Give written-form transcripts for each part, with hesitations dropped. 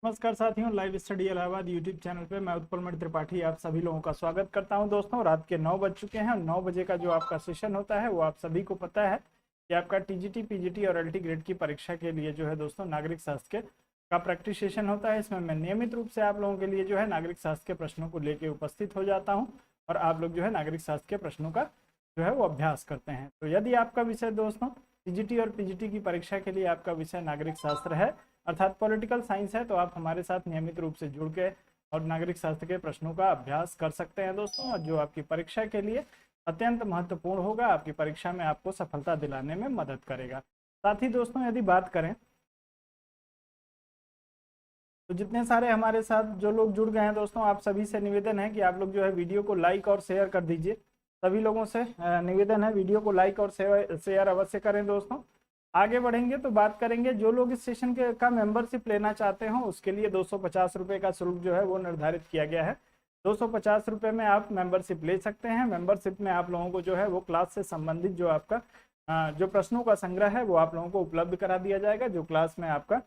नमस्कार साथियों, live study Allahabad YouTube channel पे मैं उत्पल मणि त्रिपाठी आप सभी लोगों का स्वागत करता हूं। दोस्तों, रात के 9 बज चुके हैं और 9 बजे का जो आपका सेशन होता है वो आप सभी को पता है कि आपका टीजीटी, पीजीटी और एलटी ग्रेड की परीक्षा के लिए जो है दोस्तों नागरिक शास्त्र का प्रैक्टिस सेशन होता है। इसमें मैं नियमित रूप से आप लोगों के लिए जो है नागरिक शास्त्र के प्रश्नों को लेकर उपस्थित हो जाता हूँ और आप लोग जो है नागरिक शास्त्र के प्रश्नों का जो है वो अभ्यास करते हैं। तो यदि आपका विषय दोस्तों टीजीटी और पीजीटी की परीक्षा के लिए आपका विषय नागरिक शास्त्र है अर्थात पॉलिटिकल साइंस है, तो आप हमारे साथ नियमित रूप से जुड़ के और नागरिक शास्त्र के प्रश्नों का अभ्यास कर सकते हैं दोस्तों, और जो आपकी परीक्षा के लिए अत्यंत महत्वपूर्ण होगा, आपकी परीक्षा में आपको सफलता दिलाने में मदद करेगा। साथ ही दोस्तों यदि बात करें तो जितने सारे हमारे साथ जो लोग जुड़ गए हैं दोस्तों, आप सभी से निवेदन है कि आप लोग जो है वीडियो को लाइक और शेयर कर दीजिए। सभी लोगों से निवेदन है, वीडियो को लाइक और शेयर अवश्य करें दोस्तों। आगे बढ़ेंगे तो बात करेंगे जो लोग इस सेशन के का मेंबरशिप लेना चाहते हो उसके लिए 250 रुपये का शुल्क जो है वो निर्धारित किया गया है। 250 रुपये में आप मेंबरशिप ले सकते हैं। मेंबरशिप में आप लोगों को जो है वो क्लास से संबंधित जो आपका जो प्रश्नों का संग्रह है वो आप लोगों को उपलब्ध करा दिया जाएगा। जो क्लास में आपका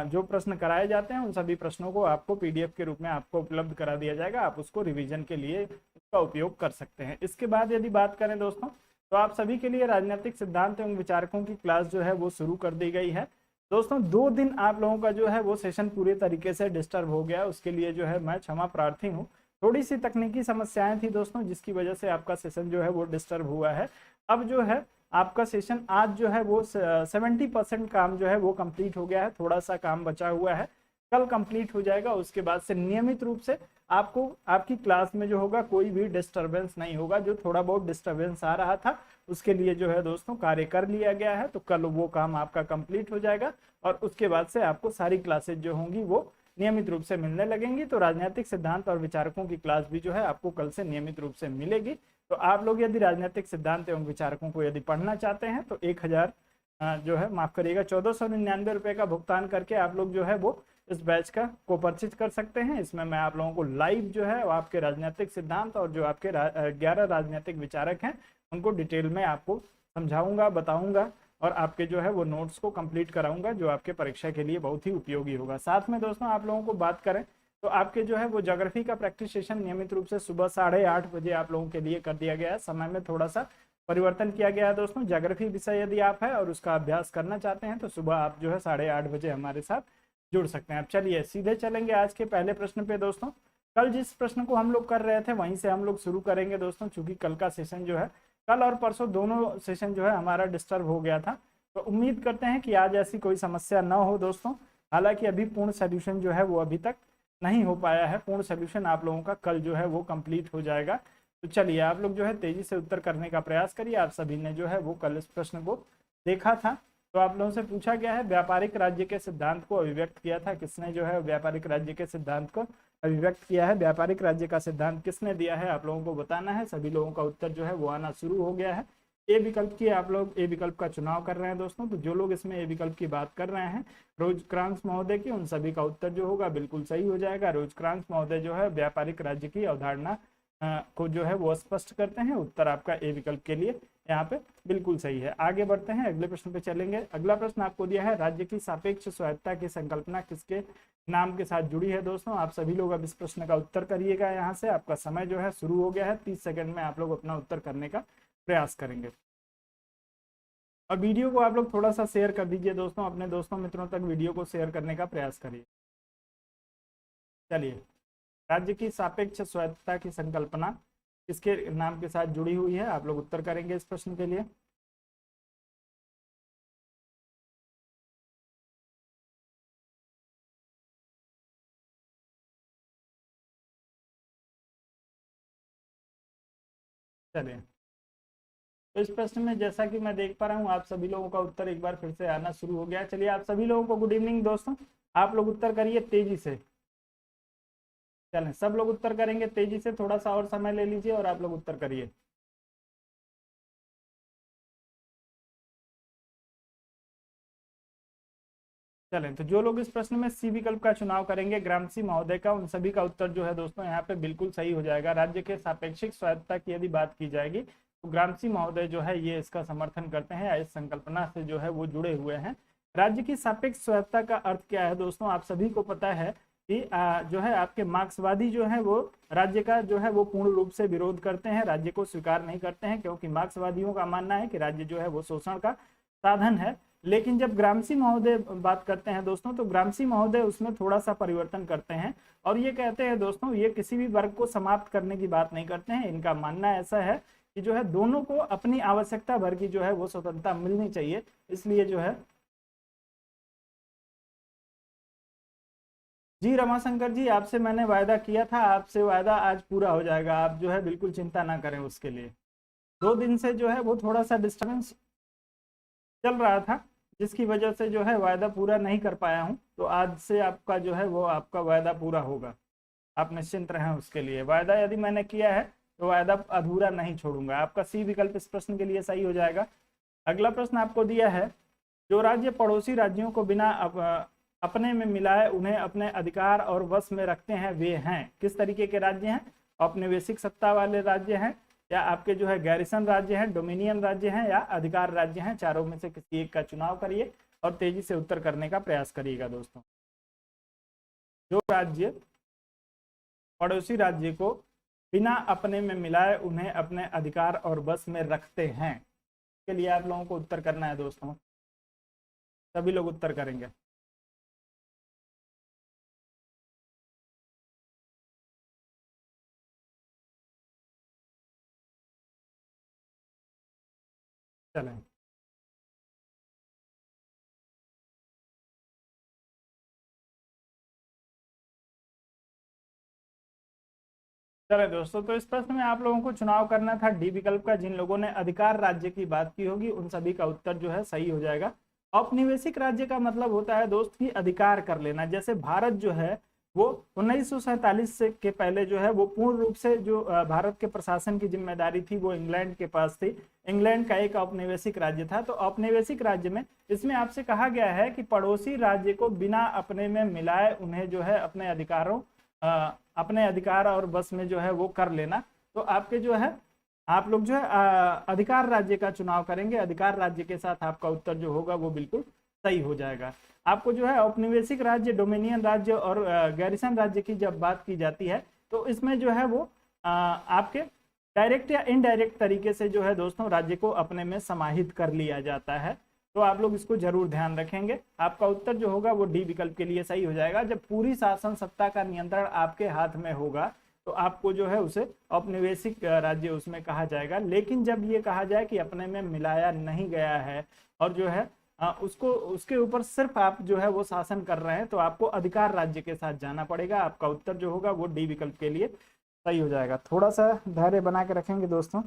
जो प्रश्न कराए जाते हैं उन सभी प्रश्नों को आपको पीडीएफ के रूप में आपको उपलब्ध करा दिया जाएगा। आप उसको रिवीजन के लिए उसका उपयोग कर सकते हैं। इसके बाद यदि बात करें दोस्तों तो आप सभी के लिए राजनीतिक सिद्धांत एवं विचारकों की क्लास जो है वो शुरू कर दी गई है दोस्तों। 2 दिन आप लोगों का जो है वो सेशन पूरे तरीके से डिस्टर्ब हो गया, उसके लिए जो है मैं क्षमा प्रार्थी हूँ। थोड़ी सी तकनीकी समस्याएं थी दोस्तों जिसकी वजह से आपका सेशन जो है वो डिस्टर्ब हुआ है। अब जो है आपका सेशन आज जो है वो 70% काम जो है वो कंप्लीट हो गया है, थोड़ा सा काम बचा हुआ है, कल कंप्लीट हो जाएगा। उसके बाद से नियमित रूप से आपको आपकी क्लास में जो होगा कोई भी डिस्टरबेंस नहीं होगा। जो थोड़ा बहुत डिस्टरबेंस आ रहा था उसके लिए जो है दोस्तों कार्य कर लिया गया है, तो कल वो काम आपका कंप्लीट हो जाएगा और उसके बाद से आपको सारी क्लासेज जो होंगी वो नियमित रूप से मिलने लगेंगी। तो राजनीतिक सिद्धांत और विचारकों की क्लास भी जो है आपको कल से नियमित रूप से मिलेगी। तो आप लोग यदि राजनीतिक सिद्धांत एवं विचारकों को यदि पढ़ना चाहते हैं तो 1000 जो है माफ करिएगा 1499 रुपये का भुगतान करके आप लोग जो है वो इस बैच को परचेज कर सकते हैं। इसमें मैं आप लोगों को लाइव जो है आपके राजनीतिक सिद्धांत और जो आपके 11 राजनीतिक विचारक हैं उनको डिटेल में आपको समझाऊंगा, बताऊंगा और आपके जो है वो नोट्स को कंप्लीट कराऊंगा जो आपके परीक्षा के लिए बहुत ही उपयोगी होगा। साथ में दोस्तों आप लोगों को बात करें तो आपके जो है वो ज्योग्राफी का प्रैक्टिस सेशन नियमित रूप से सुबह 8:30 बजे आप लोगों के लिए कर दिया गया है। समय में थोड़ा सा परिवर्तन किया गया है दोस्तों। ज्योग्राफी विषय यदि आप है और उसका अभ्यास करना चाहते हैं तो सुबह आप जो है 8:30 बजे हमारे साथ जुड़ सकते हैं। अब चलिए सीधे चलेंगे आज के पहले प्रश्न पे दोस्तों। कल जिस प्रश्न को हम लोग कर रहे थे वहीं से हम लोग शुरू करेंगे दोस्तों, चूंकि कल का सेशन जो है कल और परसों दोनों सेशन जो है हमारा डिस्टर्ब हो गया था। तो उम्मीद करते हैं कि आज ऐसी कोई समस्या न हो दोस्तों। हालांकि अभी पूर्ण सोल्यूशन जो है वो अभी तक नहीं हो पाया है, पूर्ण सोल्यूशन आप लोगों का कल जो है वो कंप्लीट हो जाएगा। तो चलिए आप लोग जो है तेजी से उत्तर करने का प्रयास करिए। आप सभी ने जो है वो कल इस प्रश्न को देखा था। तो आप लोगों से पूछा गया है व्यापारिक राज्य के सिद्धांत को अभिव्यक्त किया था किसने, जो है व्यापारिक राज्य के सिद्धांत को अभिव्यक्त किया है। व्यापारिक राज्य का सिद्धांत किसने दिया है आप लोगों को बताना है। सभी लोगों का उत्तर जो है वो आना शुरू हो गया है। ए विकल्प की आप लोग ए विकल्प का चुनाव कर रहे हैं दोस्तों। तो जो लोग इसमें ए विकल्प की बात कर रहे हैं रोजक्रांत महोदय की, उन सभी का उत्तर जो होगा बिल्कुल सही हो जाएगा। रोजक्रांत महोदय जो है व्यापारिक राज्य की अवधारणा को जो है वो स्पष्ट करते हैं। उत्तर आपका ए विकल्प के लिए यहाँ पे बिल्कुल सही है। आगे बढ़ते हैं, अगले प्रश्न पे चलेंगे। अगला प्रश्न आपको दिया है राज्य की सापेक्ष स्वायत्तता की संकल्पना किसके नाम के साथ जुड़ी है दोस्तों। आप सभी लोग अब इस प्रश्न का उत्तर करिएगा। यहाँ से आपका समय जो है शुरू हो गया है। 30 सेकंड में आप लोग अपना उत्तर करने का प्रयास करेंगे और वीडियो को आप लोग थोड़ा सा शेयर कर दीजिए दोस्तों, अपने दोस्तों मित्रों तक वीडियो को शेयर करने का प्रयास करिए। चलिए, राज्य की सापेक्ष स्वायत्तता की संकल्पना किसके नाम के साथ जुड़ी हुई है, आप लोग उत्तर करेंगे इस प्रश्न के लिए। चलिए, तो इस प्रश्न में जैसा कि मैं देख पा रहा हूँ आप सभी लोगों का उत्तर एक बार फिर से आना शुरू हो गया है। चलिए, आप सभी लोगों को गुड इवनिंग दोस्तों। आप लोग उत्तर करिए तेजी से। चलें, सब लोग उत्तर करेंगे तेजी से, थोड़ा सा और समय ले लीजिए और आप लोग उत्तर करिए। चलें, तो जो लोग इस प्रश्न में सी विकल्प का चुनाव करेंगे ग्रामसी महोदय का, उन सभी का उत्तर जो है दोस्तों यहाँ पे बिल्कुल सही हो जाएगा। राज्य के सापेक्षिक स्वायत्तता की यदि बात की जाएगी तो ग्रामसी महोदय जो है ये इसका समर्थन करते हैं या इस संकल्पना से जो है वो जुड़े हुए हैं। राज्य की सापेक्ष स्वायत्तता का अर्थ क्या है दोस्तों, आप सभी को पता है कि जो है आपके मार्क्सवादी जो है वो राज्य का जो है वो पूर्ण रूप से विरोध करते हैं, राज्य को स्वीकार नहीं करते हैं, क्योंकि मार्क्सवादियों का मानना है कि राज्य जो है वो शोषण का साधन है। लेकिन जब ग्रामसी महोदय बात करते हैं दोस्तों, तो ग्रामसी महोदय उसमें थोड़ा सा परिवर्तन करते हैं और ये कहते हैं दोस्तों, ये किसी भी वर्ग को समाप्त करने की बात नहीं करते हैं। इनका मानना ऐसा है कि जो है दोनों को अपनी आवश्यकता भर की जो है वो स्वतंत्रता मिलनी चाहिए। इसलिए जो है जी रमाशंकर जी, आपसे मैंने वायदा किया था, आपसे वायदा आज पूरा हो जाएगा, आप जो है बिल्कुल चिंता ना करें उसके लिए। 2 दिन से जो है वो थोड़ा सा डिस्टर्बेंस चल रहा था, जिसकी वजह से जो है वायदा पूरा नहीं कर पाया हूं। तो आज से आपका जो है वो आपका वायदा पूरा होगा, आप निश्चिंत रहें उसके लिए। वायदा यदि मैंने किया है तो वायदा अधूरा नहीं छोड़ूंगा। आपका सी विकल्प इस प्रश्न के लिए सही हो जाएगा। अगला प्रश्न आपको दिया है, जो राज्य पड़ोसी राज्यों को बिना अपने में मिलाए उन्हें अपने अधिकार और वश में रखते हैं, वे हैं किस तरीके के राज्य हैं? औपनिवेशिक सत्ता वाले राज्य हैं, या आपके जो है गैरिसन राज्य हैं, डोमिनियन राज्य हैं, या अधिकार राज्य हैं? चारों में से किसी एक का चुनाव करिए और तेजी से उत्तर करने का प्रयास करिएगा दोस्तों। जो राज्य पड़ोसी राज्य को बिना अपने में मिलाए उन्हें अपने अधिकार और वश में रखते हैं, के लिए आप लोगों को उत्तर करना है दोस्तों। सभी लोग उत्तर करेंगे। चलें, चले दोस्तों, तो इस प्रश्न में आप लोगों को चुनाव करना था डी विकल्प का। जिन लोगों ने अधिकार राज्य की बात की होगी उन सभी का उत्तर जो है सही हो जाएगा। औपनिवेशिक राज्य का मतलब होता है दोस्त की अधिकार कर लेना। जैसे भारत जो है वो 1947 से के पहले जो है वो पूर्ण रूप से जो भारत के प्रशासन की जिम्मेदारी थी वो इंग्लैंड के पास थी। इंग्लैंड का एक औपनिवेशिक राज्य था। तो औपनिवेशिक राज्य में इसमें आपसे कहा गया है कि पड़ोसी राज्य को बिना अपने में मिलाए उन्हें जो है अपने अधिकार और बस में जो है वो कर लेना। तो आपके जो है आप लोग जो है अधिकार राज्य का चुनाव करेंगे। अधिकार राज्य के साथ आपका उत्तर जो होगा वो बिल्कुल सही हो जाएगा। आपको जो है औपनिवेशिक राज्य, डोमिनियन राज्य और गैरिसन राज्य की जब बात की जाती है तो इसमें जो है वो आपके डायरेक्ट या इनडायरेक्ट तरीके से जो है दोस्तों राज्य को अपने में समाहित कर लिया जाता है। तो आप लोग इसको जरूर ध्यान रखेंगे। आपका उत्तर जो होगा वो डी विकल्प के लिए सही हो जाएगा। जब पूरी शासन सत्ता का नियंत्रण आपके हाथ में होगा तो आपको जो है उसे औपनिवेशिक राज्य उसमें कहा जाएगा। लेकिन जब ये कहा जाए कि अपने में मिलाया नहीं गया है और जो है उसको उसके ऊपर सिर्फ आप जो है वो शासन कर रहे हैं, तो आपको अधिकार राज्य के साथ जाना पड़ेगा। आपका उत्तर जो होगा वो डी विकल्प के लिए सही हो जाएगा। थोड़ा सा धैर्य बना के रखेंगे दोस्तों।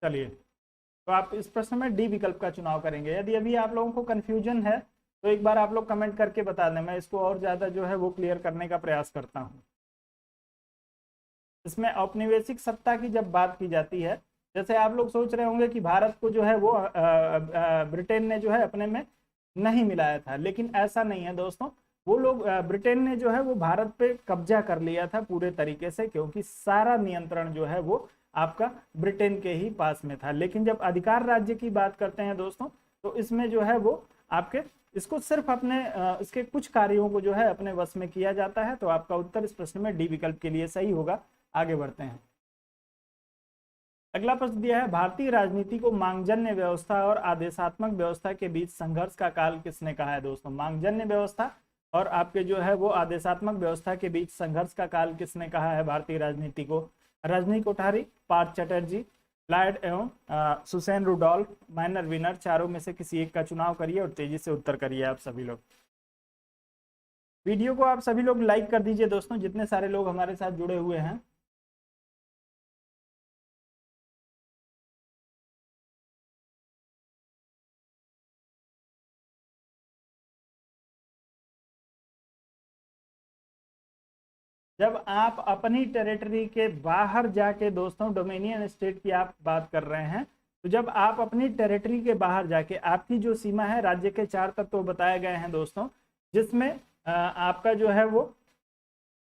चलिए, तो आप इस प्रश्न में डी विकल्प का चुनाव करेंगे। यदि अभी आप लोगों को कंफ्यूजन है तो एक बार आप लोग कमेंट करके बता दें, मैं इसको और ज्यादा जो है वो क्लियर करने का प्रयास करता हूं। इसमें औपनिवेशिक सत्ता की जब बात की जाती है, जैसे आप लोग सोच रहे होंगे कि भारत को जो है वो ब्रिटेन ने जो है अपने में नहीं मिलाया था, लेकिन ऐसा नहीं है दोस्तों। वो लोग ब्रिटेन ने जो है वो भारत पे कब्जा कर लिया था पूरे तरीके से, क्योंकि सारा नियंत्रण जो है वो आपका ब्रिटेन के ही पास में था। लेकिन जब अधिकार राज्य की बात करते हैं दोस्तों, तो इसमें जो है वो आपके इसको सिर्फ अपने इसके कुछ कार्यों को जो है अपने वश में किया जाता है। तो आपका उत्तर इस प्रश्न में डी विकल्प के लिए सही होगा। आगे बढ़ते हैं। अगला प्रश्न दिया है, भारतीय राजनीति को मांगजन्य व्यवस्था और आदेशात्मक व्यवस्था के बीच संघर्ष का काल किसने कहा है दोस्तों? मांगजन्य व्यवस्था और आपके जो है वो आदेशात्मक व्यवस्था के बीच संघर्ष का काल किसने कहा है भारतीय राजनीति को? रजनी कोठारी, पार्थ चटर्जी, लॉयड एवं सुसेन रुडोल्फ, माइनर विनर। चारों में से किसी एक का चुनाव करिए और तेजी से उत्तर करिए आप सभी लोग। वीडियो को आप सभी लोग लाइक कर दीजिए दोस्तों, जितने सारे लोग हमारे साथ जुड़े हुए हैं। जब आप अपनी टेरिटरी के बाहर जाके दोस्तों, डोमिनियन स्टेट की आप बात कर रहे हैं, तो जब आप अपनी टेरिटरी के बाहर जाके, आपकी जो सीमा है, राज्य के 4 तत्व बताए गए हैं दोस्तों, जिसमें आपका जो है वो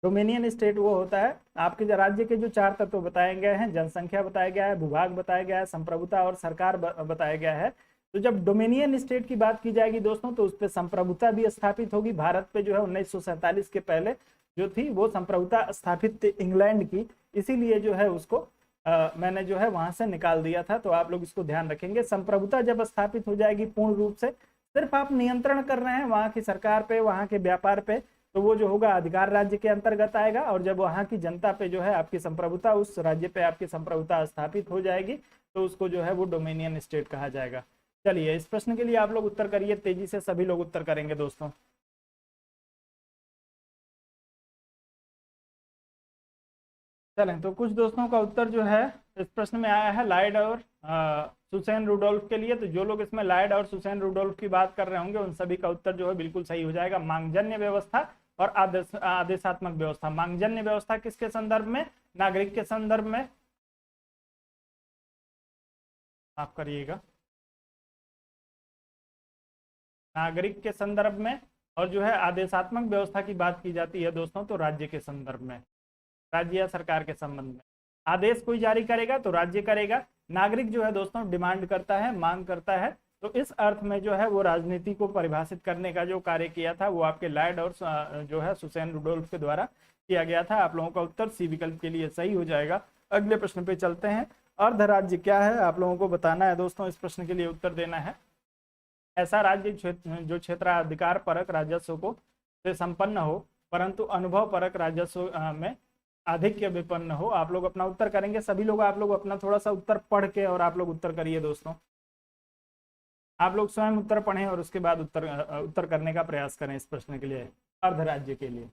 डोमिनियन स्टेट वो होता है। आपके राज्य के जो 4 तत्व बताए गए हैं, जनसंख्या बताया गया है, भूभाग बताया गया है, संप्रभुता और सरकार बताया गया है। तो जब डोमिनियन स्टेट की बात की जाएगी दोस्तों तो उस पर संप्रभुता भी स्थापित होगी। भारत पे जो है 1947 के पहले जो थी वो संप्रभुता स्थापित थी इंग्लैंड की, इसीलिए जो है उसको मैंने जो है वहां से निकाल दिया था। तो आप लोग इसको ध्यान रखेंगे, संप्रभुता जब स्थापित हो जाएगी पूर्ण रूप से, सिर्फ आप नियंत्रण कर रहे हैं वहां की सरकार पे, वहां के व्यापार पे, तो वो जो होगा अधिकार राज्य के अंतर्गत आएगा। और जब वहां की जनता पे जो है आपकी संप्रभुता, उस राज्य पे आपकी संप्रभुता स्थापित हो जाएगी तो उसको जो है वो डोमिनियन स्टेट कहा जाएगा। चलिए इस प्रश्न के लिए आप लोग उत्तर करिए, तेजी से सभी लोग उत्तर करेंगे दोस्तों। चलें, तो कुछ दोस्तों का उत्तर जो है इस प्रश्न में आया है लॉयड और सुसेन रुडोल्फ के लिए। तो जो लोग इसमें लॉयड और सुसेन रुडोल्फ की बात कर रहे होंगे उन सभी का उत्तर जो है बिल्कुल सही हो जाएगा। मांगजन्य व्यवस्था और आदेशात्मक व्यवस्था। मांगजन्य व्यवस्था किसके संदर्भ में? नागरिक के संदर्भ में, माफ करिएगा, नागरिक के संदर्भ में। और जो है आदेशात्मक व्यवस्था की बात की जाती है दोस्तों तो राज्य के संदर्भ में, राज्य या सरकार के संबंध में। आदेश कोई जारी करेगा तो राज्य करेगा, नागरिक जो है दोस्तों डिमांड करता है, मांग करता है। तो इस अर्थ में जो है वो राजनीति को परिभाषित करने का जो कार्य किया था वो आपके लॉयड और जो है सुसेन रुडोल्फ के द्वारा किया गया था। आप लोगों का उत्तर सी विकल्प के लिए सही हो जाएगा। अगले प्रश्न पे चलते हैं। अर्ध राज्य क्या है आप लोगों को बताना है दोस्तों, इस प्रश्न के लिए उत्तर देना है। ऐसा राज्य जो क्षेत्राधिकार परक राजस्व को से संपन्न हो परंतु अनुभव परक राजस्व में आधिक्य विपन्न हो। आप लोग अपना उत्तर करेंगे, सभी लोग आप लोग अपना थोड़ा सा उत्तर पढ़ के और आप लोग उत्तर करिए दोस्तों। आप लोग स्वयं उत्तर पढ़ें और उसके बाद उत्तर करने का प्रयास करें इस प्रश्न के लिए, अर्ध राज्य के लिए।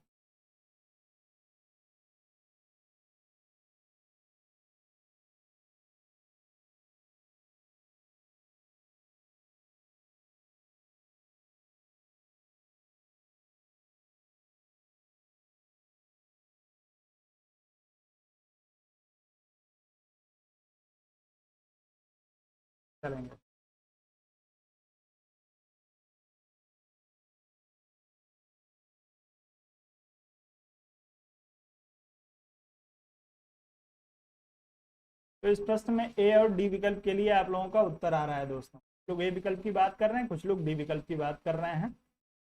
चलेंगे, तो इस प्रश्न में ए और डी विकल्प के लिए आप लोगों का उत्तर आ रहा है दोस्तों। कुछ लोग ए विकल्प की बात कर रहे हैं, कुछ लोग डी विकल्प की बात कर रहे हैं।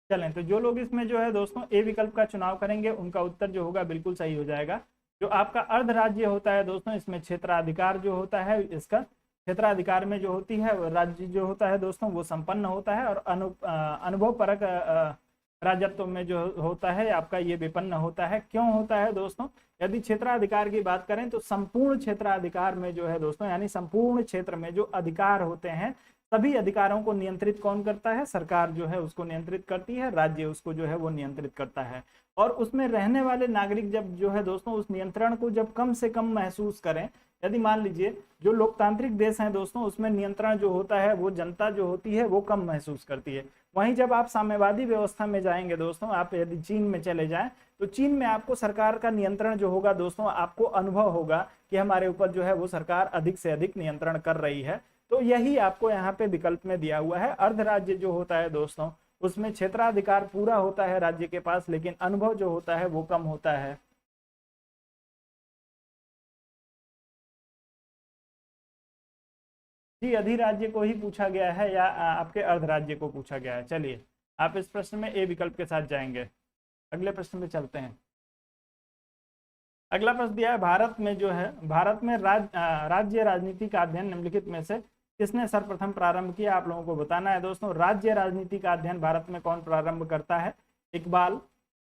चलें, तो जो लोग इसमें जो है दोस्तों ए विकल्प का चुनाव करेंगे उनका उत्तर जो होगा बिल्कुल सही हो जाएगा। जो आपका अर्ध राज्य होता है दोस्तों, इसमें क्षेत्राधिकार जो होता है, इसका क्षेत्राधिकार में जो होती है राज्य जो होता है दोस्तों वो संपन्न होता है। और अनुभव परक राजत्व में जो होता है आपका ये विपन्न होता है। क्यों होता है दोस्तों? यदि क्षेत्राधिकार की बात करें तो संपूर्ण क्षेत्राधिकार में जो है दोस्तों, यानी संपूर्ण क्षेत्र में जो अधिकार होते हैं सभी अधिकारों को नियंत्रित कौन करता है? सरकार जो है उसको नियंत्रित करती है, राज्य उसको जो है वो नियंत्रित करता है। और उसमें रहने वाले नागरिक जब जो है दोस्तों उस नियंत्रण को जब कम से कम महसूस करें, यदि मान लीजिए जो लोकतांत्रिक देश हैं दोस्तों उसमें नियंत्रण जो होता है वो जनता जो होती है वो कम महसूस करती है। वहीं जब आप साम्यवादी व्यवस्था में जाएंगे दोस्तों, आप यदि चीन में चले जाएं तो चीन में आपको सरकार का नियंत्रण जो होगा दोस्तों, आपको अनुभव होगा कि हमारे ऊपर जो है वो सरकार अधिक से अधिक नियंत्रण कर रही है। तो यही आपको यहाँ पे विकल्प में दिया हुआ है। अर्ध राज्य जो होता है दोस्तों उसमें क्षेत्राधिकार पूरा होता है राज्य के पास, लेकिन अनुभव जो होता है वो कम होता है। जी, अधिराज्य को ही पूछा गया है या आपके अर्ध राज्य को पूछा गया है? चलिए आप इस प्रश्न में ए विकल्प के साथ जाएंगे। अगले प्रश्न पे चलते हैं। अगला प्रश्न दिया है, भारत में जो है भारत में राज्य राजनीति का अध्ययन निम्नलिखित में से किसने सर्वप्रथम प्रारंभ किया? आप लोगों को बताना है दोस्तों। राज्य राजनीति का अध्ययन भारत में कौन प्रारंभ करता है? इकबाल,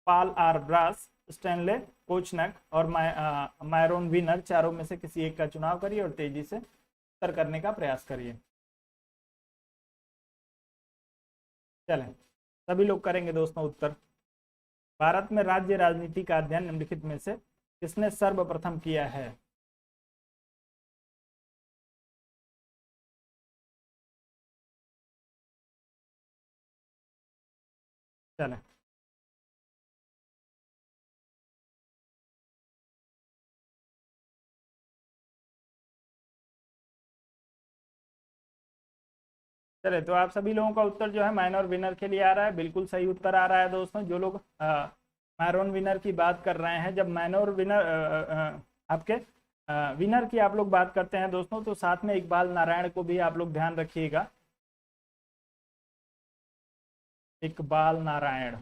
पाल आर ब्रास, स्टैनले कोचनक और मायरोन विनर। चारों में से किसी एक का चुनाव करिए और तेजी से उत्तर करने का प्रयास करिए। चलें, सभी लोग करेंगे दोस्तों उत्तर। भारत में राज्य राजनीति का अध्ययन निम्नलिखित में से किसने सर्वप्रथम किया है? चलें, चले तो आप सभी लोगों का उत्तर जो है माइनर विनर के लिए आ रहा है, बिल्कुल सही उत्तर आ रहा है दोस्तों। जो लोग माइनर विनर की बात कर रहे हैं, जब माइनर विनर आपके विनर की आप लोग बात करते हैं दोस्तों तो साथ में इकबाल नारायण को भी आप लोग ध्यान रखिएगा। इकबाल नारायण।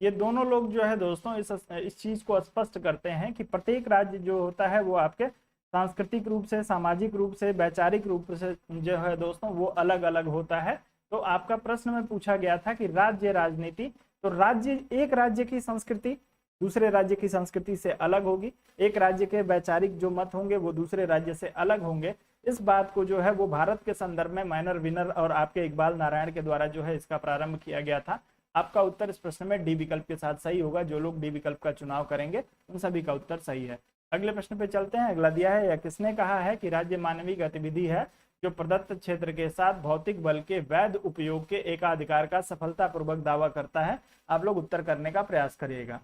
ये दोनों लोग जो है दोस्तों इस चीज को स्पष्ट करते हैं कि प्रत्येक राज्य जो होता है वो आपके सांस्कृतिक रूप से, सामाजिक रूप से, वैचारिक रूप से जो है दोस्तों वो अलग अलग होता है। तो आपका प्रश्न में पूछा गया था कि राज्य राजनीति, तो राज्य, एक राज्य की संस्कृति दूसरे राज्य की संस्कृति से अलग होगी, एक राज्य के वैचारिक जो मत होंगे वो दूसरे राज्य से अलग होंगे। इस बात को जो है वो भारत के संदर्भ में माइनर विनर और आपके इकबाल नारायण के द्वारा जो है इसका प्रारंभ किया गया था। आपका उत्तर इस प्रश्न में डी विकल्प के साथ सही होगा। जो लोग डी विकल्प का चुनाव करेंगे उन सभी का उत्तर सही है। अगले प्रश्न पे चलते हैं। अगला दिया है, या किसने कहा है कि राज्य मानवीय गतिविधि है जो प्रदत्त क्षेत्र के साथ भौतिक बल के वैध उपयोग के एकाधिकार का सफलतापूर्वक दावा करता है। आप लोग उत्तर करने का प्रयास करिएगा।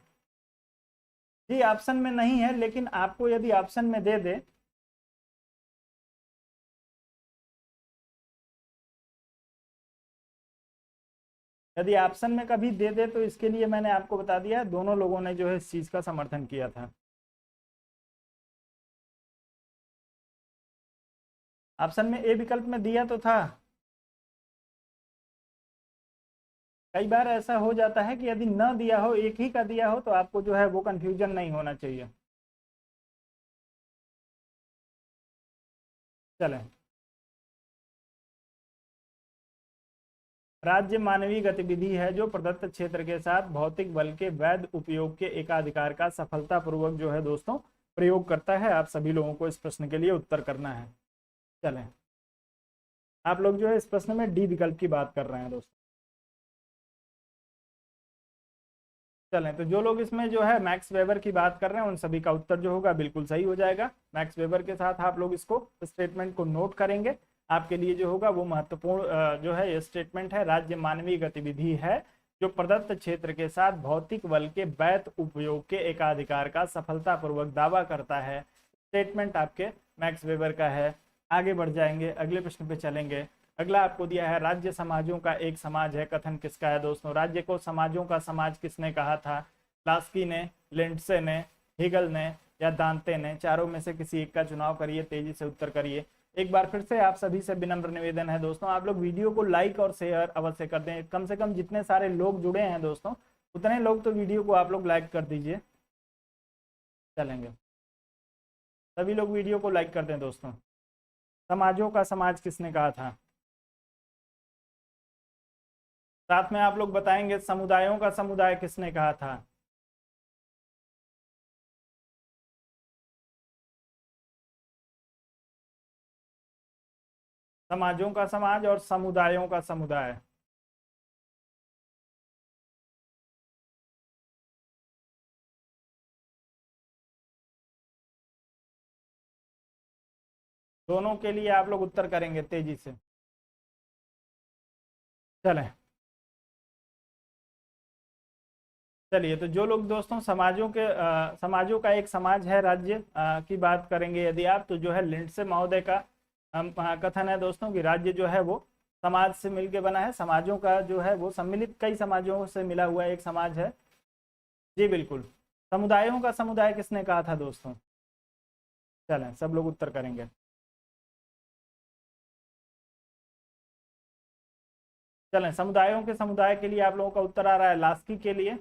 जी ऑप्शन में नहीं है, लेकिन आपको यदि ऑप्शन में दे दे, यदि ऑप्शन में कभी दे दे तो इसके लिए मैंने आपको बता दिया, दोनों लोगों ने जो है इस चीज का समर्थन किया था। ऑप्शन में ए विकल्प में दिया तो था। कई बार ऐसा हो जाता है कि यदि न दिया हो, एक ही का दिया हो, तो आपको जो है वो कंफ्यूजन नहीं होना चाहिए। चलें, राज्य मानवीय गतिविधि है जो प्रदत्त क्षेत्र के साथ भौतिक बल के वैध उपयोग के एकाधिकार का सफलतापूर्वक जो है दोस्तों प्रयोग करता है। आप सभी लोगों को इस प्रश्न के लिए उत्तर करना है। चलें, आप लोग जो है इस प्रश्न में डी विकल्प की बात कर रहे हैं दोस्तों। चलें, तो जो लोग इसमें जो है मैक्स वेबर की बात कर रहे हैं उन सभी का उत्तर जो होगा बिल्कुल सही हो जाएगा। मैक्स वेबर के साथ आप लोग इसको स्टेटमेंट को नोट करेंगे। आपके लिए जो होगा वो महत्वपूर्ण जो है ये स्टेटमेंट है, राज्य मानवीय गतिविधि है जो प्रदत्त क्षेत्र के साथ भौतिक बल के वैध उपयोग के एकाधिकार का सफलतापूर्वक दावा करता है। स्टेटमेंट आपके मैक्स वेबर का है। आगे बढ़ जाएंगे, अगले प्रश्न पे चलेंगे। अगला आपको दिया है, राज्य समाजों का एक समाज है, कथन किसका है दोस्तों? राज्य को समाजों का समाज किसने कहा था? लास्की ने, लिंडसे ने, हिगल ने या दांते ने? चारों में से किसी एक का चुनाव करिए, तेजी से उत्तर करिए। एक बार फिर से आप सभी से विनम्र निवेदन है दोस्तों, आप लोग वीडियो को लाइक और शेयर अवश्य कर दें। कम से कम जितने सारे लोग जुड़े हैं दोस्तों उतने लोग तो वीडियो को आप लोग लाइक कर दीजिए। चलेंगे, सभी लोग वीडियो को लाइक कर दें दोस्तों। समाजों का समाज किसने कहा था? साथ में आप लोग बताएंगे समुदायों का समुदाय किसने कहा था? समाजों का समाज और समुदायों का समुदाय, दोनों के लिए आप लोग उत्तर करेंगे तेजी से। चलें, चलिए, तो जो लोग दोस्तों समाजों का एक समाज है राज्य की बात करेंगे यदि आप, तो जो है लिंडसे महोदय का कथन है दोस्तों कि राज्य जो है वो समाज से मिलकर बना है। समाजों का जो है वो सम्मिलित कई समाजों से मिला हुआ एक समाज है। जी बिल्कुल। समुदायों का समुदाय किसने कहा था दोस्तों? चलें, सब लोग उत्तर करेंगे। चलें, समुदायों के समुदाय के लिए आप लोगों का उत्तर आ रहा है लास्की के लिए।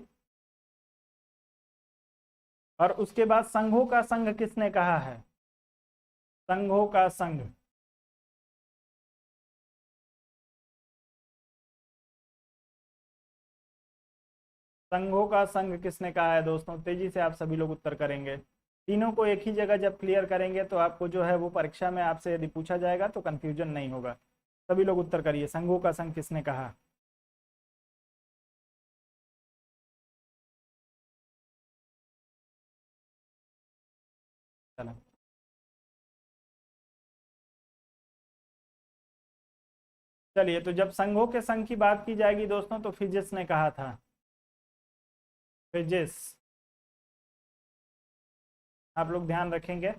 और उसके बाद संघों का संघ किसने कहा है? संघों का संघ, संघों का संघ किसने कहा है दोस्तों? तेजी से आप सभी लोग उत्तर करेंगे। तीनों को एक ही जगह जब क्लियर करेंगे तो आपको जो है वो परीक्षा में आपसे यदि पूछा जाएगा तो कंफ्यूजन नहीं होगा। सभी लोग उत्तर करिए, संघों का संघ किसने कहा? चलो, चलिए, तो जब संघों के संघ की बात की जाएगी दोस्तों तो फिजिस ने कहा था। फिजिस, आप लोग ध्यान रखेंगे।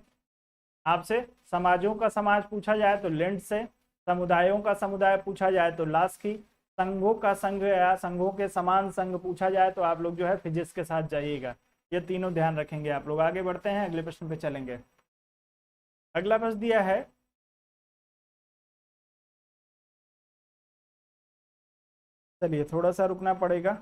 आपसे समाजों का समाज पूछा जाए तो लिंड से, समुदायों का समुदाय पूछा जाए तो लास्की, संघों का संघ या संघों के समान संघ पूछा जाए तो आप लोग जो है फिजिक्स के साथ जाइएगा। ये तीनों ध्यान रखेंगे आप लोग। आगे बढ़ते हैं, अगले प्रश्न पे चलेंगे। अगला प्रश्न दिया है, चलिए थोड़ा सा रुकना पड़ेगा।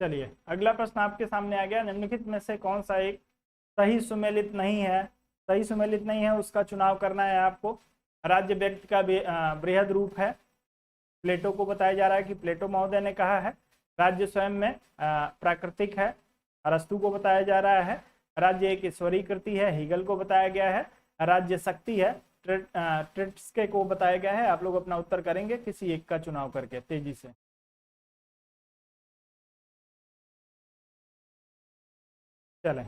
चलिए अगला प्रश्न आपके सामने आ गया। निम्नलिखित में से कौन सा एक सही सुमेलित नहीं है? सही सुमेलित नहीं है उसका चुनाव करना है आपको। राज्य व्यक्ति का बृहद रूप है, प्लेटो को बताया जा रहा है कि प्लेटो महोदय ने कहा है। राज्य स्वयं में प्राकृतिक है, अरस्तु को बताया जा रहा है। राज्य एक ईश्वरीय कृति है, हीगल को बताया गया है। राज्य शक्ति है, ट्रिट्स्के को बताया गया है। आप लोग अपना उत्तर करेंगे किसी एक का चुनाव करके तेजी से। चलें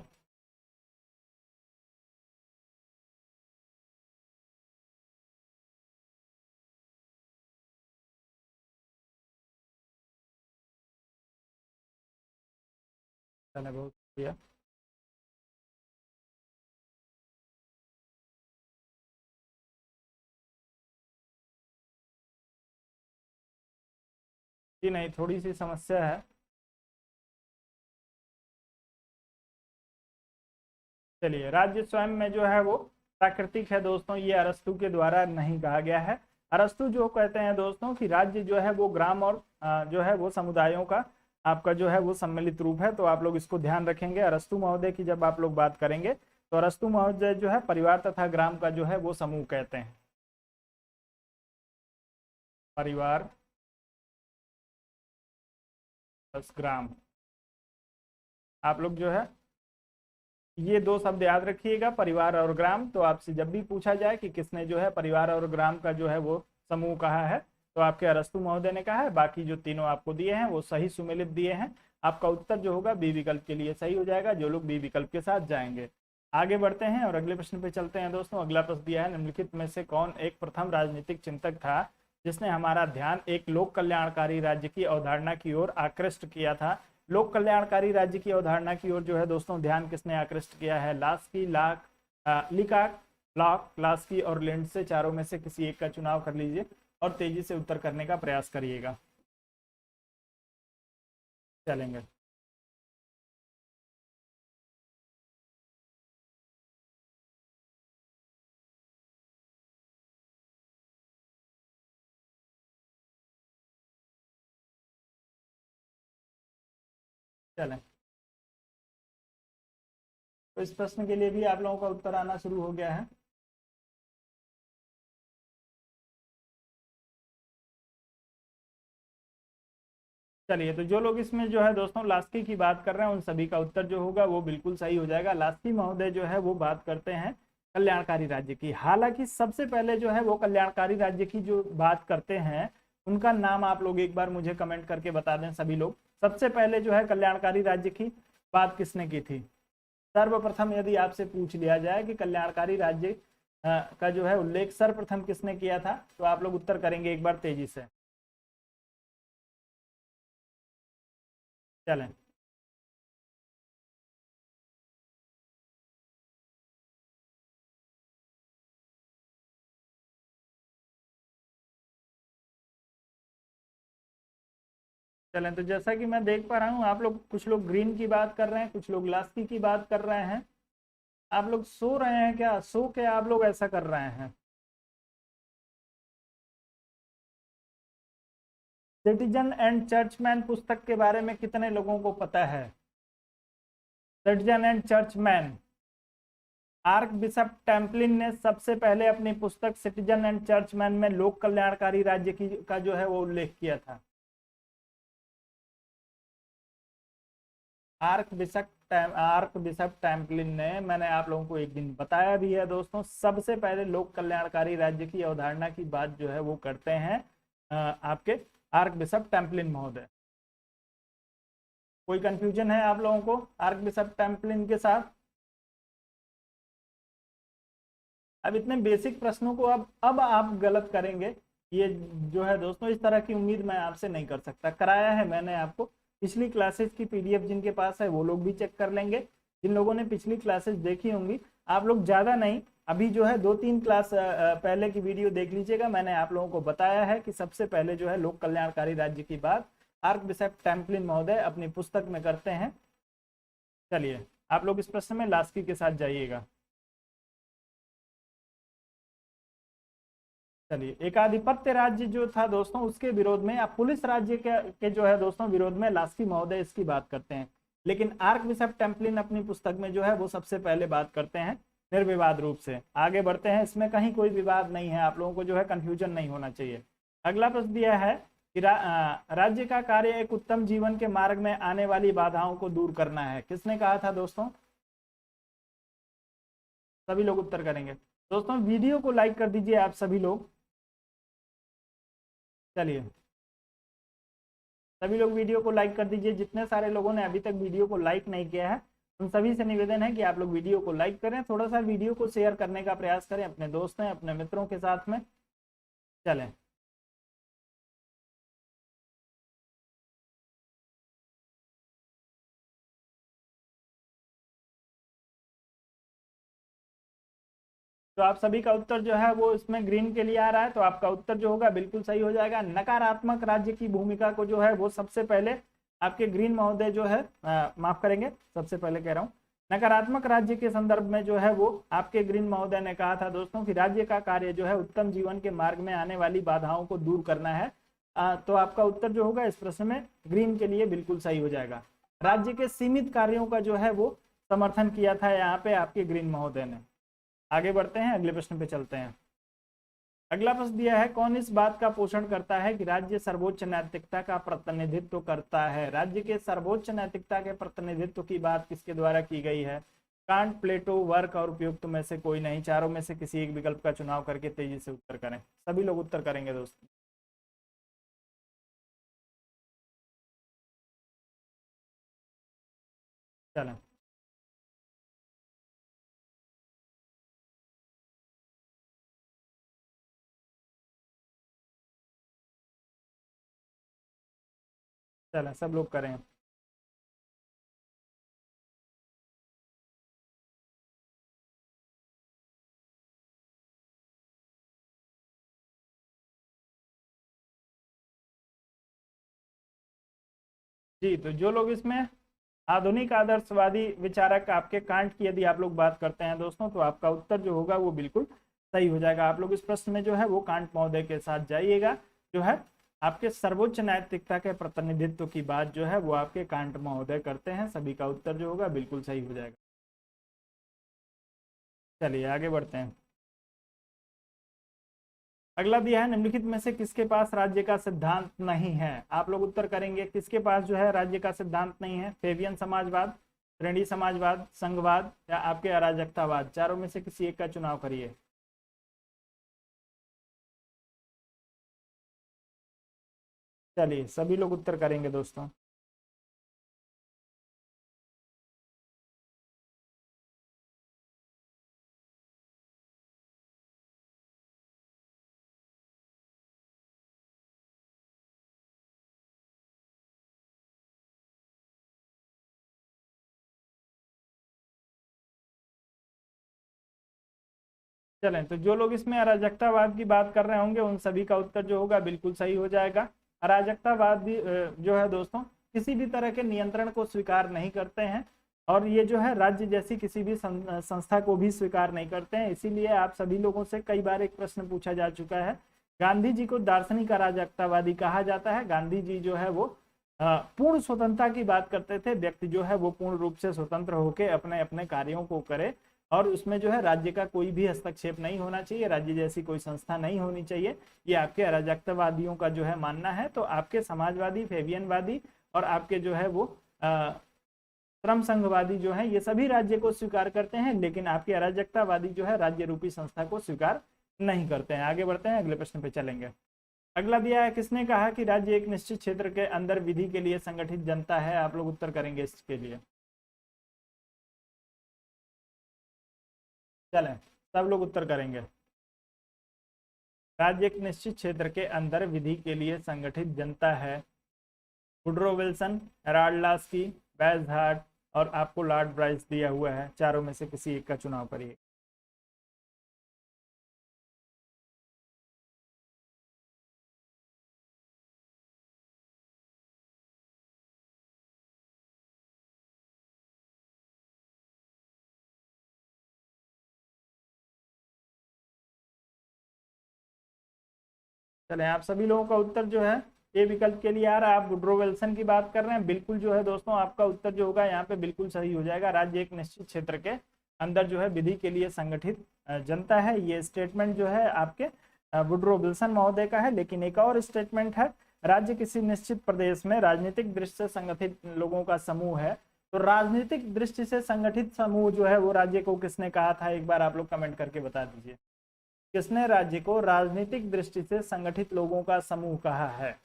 चलें, बहुत बढ़िया। जी नहीं, थोड़ी सी समस्या है। चलिए, राज्य स्वयं में जो है वो प्राकृतिक है दोस्तों, ये अरस्तु के द्वारा नहीं कहा गया है। अरस्तु जो कहते हैं दोस्तों कि राज्य जो है वो ग्राम और जो है वो समुदायों का आपका जो है वो सम्मिलित रूप है। तो आप लोग इसको ध्यान रखेंगे। अरस्तु महोदय की जब आप लोग बात करेंगे तो अरस्तु महोदय जो है परिवार तथा ग्राम का जो है वो समूह कहते हैं। परिवार प्लस ग्राम, आप लोग जो है ये दो शब्द याद रखिएगा, परिवार और ग्राम। तो आपसे जब भी पूछा जाए कि किसने जो है परिवार और ग्राम का जो है वो समूह कहा है, तो आपके अरस्तु महोदय ने कहा है। बाकी जो तीनों आपको दिए हैं वो सही सुमेलित दिए हैं। आपका उत्तर जो होगा बी विकल्प के लिए सही हो जाएगा, जो लोग बी विकल्प के साथ जाएंगे। आगे बढ़ते हैं और अगले प्रश्न पे चलते हैं दोस्तों। अगला प्रश्न दिया है, निम्नलिखित में से कौन एक प्रथम राजनीतिक चिंतक था जिसने हमारा ध्यान एक लोक कल्याणकारी राज्य की अवधारणा की ओर आकृष्ट किया था? लोक कल्याणकारी राज्य की अवधारणा की ओर जो है दोस्तों ध्यान किसने आकृष्ट किया है? लास्की, लिकाक, लॉक, लास्की और लिंडसे, चारों में से किसी एक का चुनाव कर लीजिए और तेजी से उत्तर करने का प्रयास करिएगा। चलेंगे, चलें। तो इस प्रश्न के लिए भी आप लोगों का उत्तर आना शुरू हो गया है। चलिए, तो जो लोग इसमें जो है दोस्तों लास्की की बात कर रहे हैं उन सभी का उत्तर जो होगा वो बिल्कुल सही हो जाएगा। लास्की महोदय जो है वो बात करते हैं कल्याणकारी राज्य की। हालांकि सबसे पहले जो है वो कल्याणकारी राज्य की जो बात करते हैं उनका नाम आप लोग एक बार मुझे कमेंट करके बता दें सभी लोग। सबसे पहले जो है कल्याणकारी राज्य की बात किसने की थी? सर्वप्रथम यदि आपसे पूछ लिया जाए कि कल्याणकारी राज्य का जो है उल्लेख सर्वप्रथम किसने किया था, तो आप लोग उत्तर करेंगे एक बार तेजी से। चलें, चलें। तो जैसा कि मैं देख पा रहा हूँ आप लोग, कुछ लोग ग्रीन की बात कर रहे हैं, कुछ लोग लास्की की बात कर रहे हैं। आप लोग सो रहे हैं क्या? सो के आप लोग ऐसा कर रहे हैं? सिटीजन एंड चर्चमैन पुस्तक के बारे में कितने लोगों को पता है? Citizen and churchman, archbishop Templin ने सबसे पहले अपनी पुस्तक सिटीजन एंड चर्चमैन में लोक कल्याणकारी राज्य की का जो है वो उल्लेख किया था। आर्क बिशप टेम्पलिन ने, मैंने आप लोगों को एक दिन बताया भी है दोस्तों, सबसे पहले लोक कल्याणकारी राज्य की अवधारणा की बात जो है वो करते हैं आपके आर्क बिशप टेम्पलिन महोदय। कोई कंफ्यूजन है आप लोगों को आर्क बिशप टेम्पलिन के साथ? अब इतने बेसिक प्रश्नों को अब आप गलत करेंगे, ये जो है दोस्तों इस तरह की उम्मीद मैं आपसे नहीं कर सकता। कराया है मैंने आपको, पिछली क्लासेस की पीडीएफ जिनके पास है वो लोग भी चेक कर लेंगे। जिन लोगों ने पिछली क्लासेस देखी होंगी, आप लोग ज़्यादा नहीं अभी जो है 2-3 क्लास पहले की वीडियो देख लीजिएगा, मैंने आप लोगों को बताया है कि सबसे पहले जो है लोक कल्याणकारी राज्य की बात आर्कबिशप टैम्पलिन महोदय अपनी पुस्तक में करते हैं। चलिए आप लोग इस प्रश्न में लास्की के साथ जाइएगा। चलिए, एकाधिपत्य राज्य जो था दोस्तों उसके विरोध में, अब पुलिस राज्य के जो है दोस्तों विरोध में लास्की महोदय इसकी बात करते हैं, लेकिन आर्क बिशप टेम्पलिन अपनी पुस्तक में जो है वो सबसे पहले बात करते हैं निर्विवाद रूप से। आगे बढ़ते हैं, इसमें कहीं कोई विवाद नहीं है, आप लोगों को जो है कंफ्यूजन नहीं होना चाहिए। अगला प्रश्न दिया है कि राज्य का कार्य एक उत्तम जीवन के मार्ग में आने वाली बाधाओं को दूर करना है। किसने कहा था दोस्तों? सभी लोग उत्तर करेंगे। दोस्तों वीडियो को लाइक कर दीजिए आप सभी लोग। चलिए सभी लोग वीडियो को लाइक कर दीजिए। जितने सारे लोगों ने अभी तक वीडियो को लाइक नहीं किया है उन सभी से निवेदन है कि आप लोग वीडियो को लाइक करें, थोड़ा सा वीडियो को शेयर करने का प्रयास करें अपने दोस्तों अपने मित्रों के साथ में। चलें तो आप सभी का उत्तर जो है वो इसमें ग्रीन के लिए आ रहा है, तो आपका उत्तर जो होगा बिल्कुल सही हो जाएगा। नकारात्मक राज्य की भूमिका को जो है वो सबसे पहले आपके ग्रीन महोदय जो है माफ करेंगे, सबसे पहले कह रहा हूँ नकारात्मक राज्य के संदर्भ में जो है वो आपके ग्रीन महोदय ने कहा था दोस्तों कि राज्य का कार्य जो है उत्तम जीवन के मार्ग में आने वाली बाधाओं को दूर करना है। तो आपका उत्तर जो होगा इस प्रश्न में ग्रीन के लिए बिल्कुल सही हो जाएगा। राज्य के सीमित कार्यों का जो है वो समर्थन किया था यहाँ पे आपके ग्रीन महोदय ने। आगे बढ़ते हैं, अगले प्रश्न पे चलते हैं। अगला प्रश्न दिया है, कौन इस बात का पोषण करता है कि राज्य सर्वोच्च नैतिकता का प्रतिनिधित्व करता है? राज्य के सर्वोच्च नैतिकता के प्रतिनिधित्व की बात किसके द्वारा की गई है? कांट, प्लेटो, वर्क और उपयुक्त में से कोई नहीं, चारों में से किसी एक विकल्प का चुनाव करके तेजी से उत्तर करें। सभी लोग उत्तर करेंगे दोस्तों। चलें चलें सब लोग करें। जी, तो जो लोग इसमें आधुनिक आदर्शवादी विचारक आपके कांट की यदि आप लोग बात करते हैं दोस्तों तो आपका उत्तर जो होगा वो बिल्कुल सही हो जाएगा। आप लोग इस प्रश्न में जो है वो कांट महोदय के साथ जाइएगा। जो है आपके सर्वोच्च नैतिकता के प्रतिनिधित्व की बात जो है वो आपके कांट महोदय करते हैं। सभी का उत्तर जो होगा बिल्कुल सही हो जाएगा। चलिए आगे बढ़ते हैं। अगला दिया है, निम्नलिखित में से किसके पास राज्य का सिद्धांत नहीं है? आप लोग उत्तर करेंगे किसके पास जो है राज्य का सिद्धांत नहीं है? फेबियन समाजवाद, श्रेणी समाजवाद, संघवाद या आपके अराजकतावाद, चारों में से किसी एक का चुनाव करिए। चलिए सभी लोग उत्तर करेंगे दोस्तों। चलें, तो जो लोग इसमें अराजकतावाद की बात कर रहे होंगे उन सभी का उत्तर जो होगा बिल्कुल सही हो जाएगा। अराजकतावाद भी जो है दोस्तों किसी भी तरह के नियंत्रण को स्वीकार नहीं करते हैं और ये जो है राज्य जैसी किसी भी संस्था को भी स्वीकार नहीं करते हैं। इसीलिए आप सभी लोगों से कई बार एक प्रश्न पूछा जा चुका है, गांधी जी को दार्शनिक अराजकतावादी कहा जाता है। गांधी जी जो है वो पूर्ण स्वतंत्रता की बात करते थे, व्यक्ति जो है वो पूर्ण रूप से स्वतंत्र होकर अपने अपने कार्यों को करे और उसमें जो है राज्य का कोई भी हस्तक्षेप नहीं होना चाहिए, राज्य जैसी कोई संस्था नहीं होनी चाहिए। ये आपके अराजकतावादियों का जो है मानना है। तो आपके समाजवादी, फेबियनवादी और आपके जो है वो श्रम संघवादी जो है ये सभी राज्य को स्वीकार करते हैं, लेकिन आपके अराजकतावादी जो है राज्य रूपी संस्था को स्वीकार नहीं करते हैं। आगे बढ़ते हैं, अगले प्रश्न पे चलेंगे। अगला दिया है, किसने कहा कि राज्य एक निश्चित क्षेत्र के अंदर विधि के लिए संगठित जनता है? आप लोग उत्तर करेंगे इसके लिए। चलें सब लोग उत्तर करेंगे। राज्य एक निश्चित क्षेत्र के अंदर विधि के लिए संगठित जनता है। वुड्रो विल्सन, हेराल्ड लास्की, वेजहार्ट और आपको लॉर्ड ब्राइस दिया हुआ है, चारों में से किसी एक का चुनाव करिए। चले, आप सभी लोगों का उत्तर जो है ए विकल्प के लिए आ रहा है। आप वुड्रो विल्सन की बात कर रहे हैं, बिल्कुल जो है दोस्तों आपका उत्तर जो होगा यहाँ पे बिल्कुल सही हो जाएगा। राज्य एक निश्चित क्षेत्र के अंदर जो है विधि के लिए संगठित जनता है, ये स्टेटमेंट जो है आपके वुड्रो विल्सन महोदय का है। लेकिन एक और स्टेटमेंट है, राज्य किसी निश्चित प्रदेश में राजनीतिक दृष्टि से संगठित लोगों का समूह है। तो राजनीतिक दृष्टि से संगठित समूह जो है वो राज्य को किसने कहा था, एक बार आप लोग कमेंट करके बता दीजिए, किसने राज्य को राजनीतिक दृष्टि से संगठित लोगों का समूह कहा है।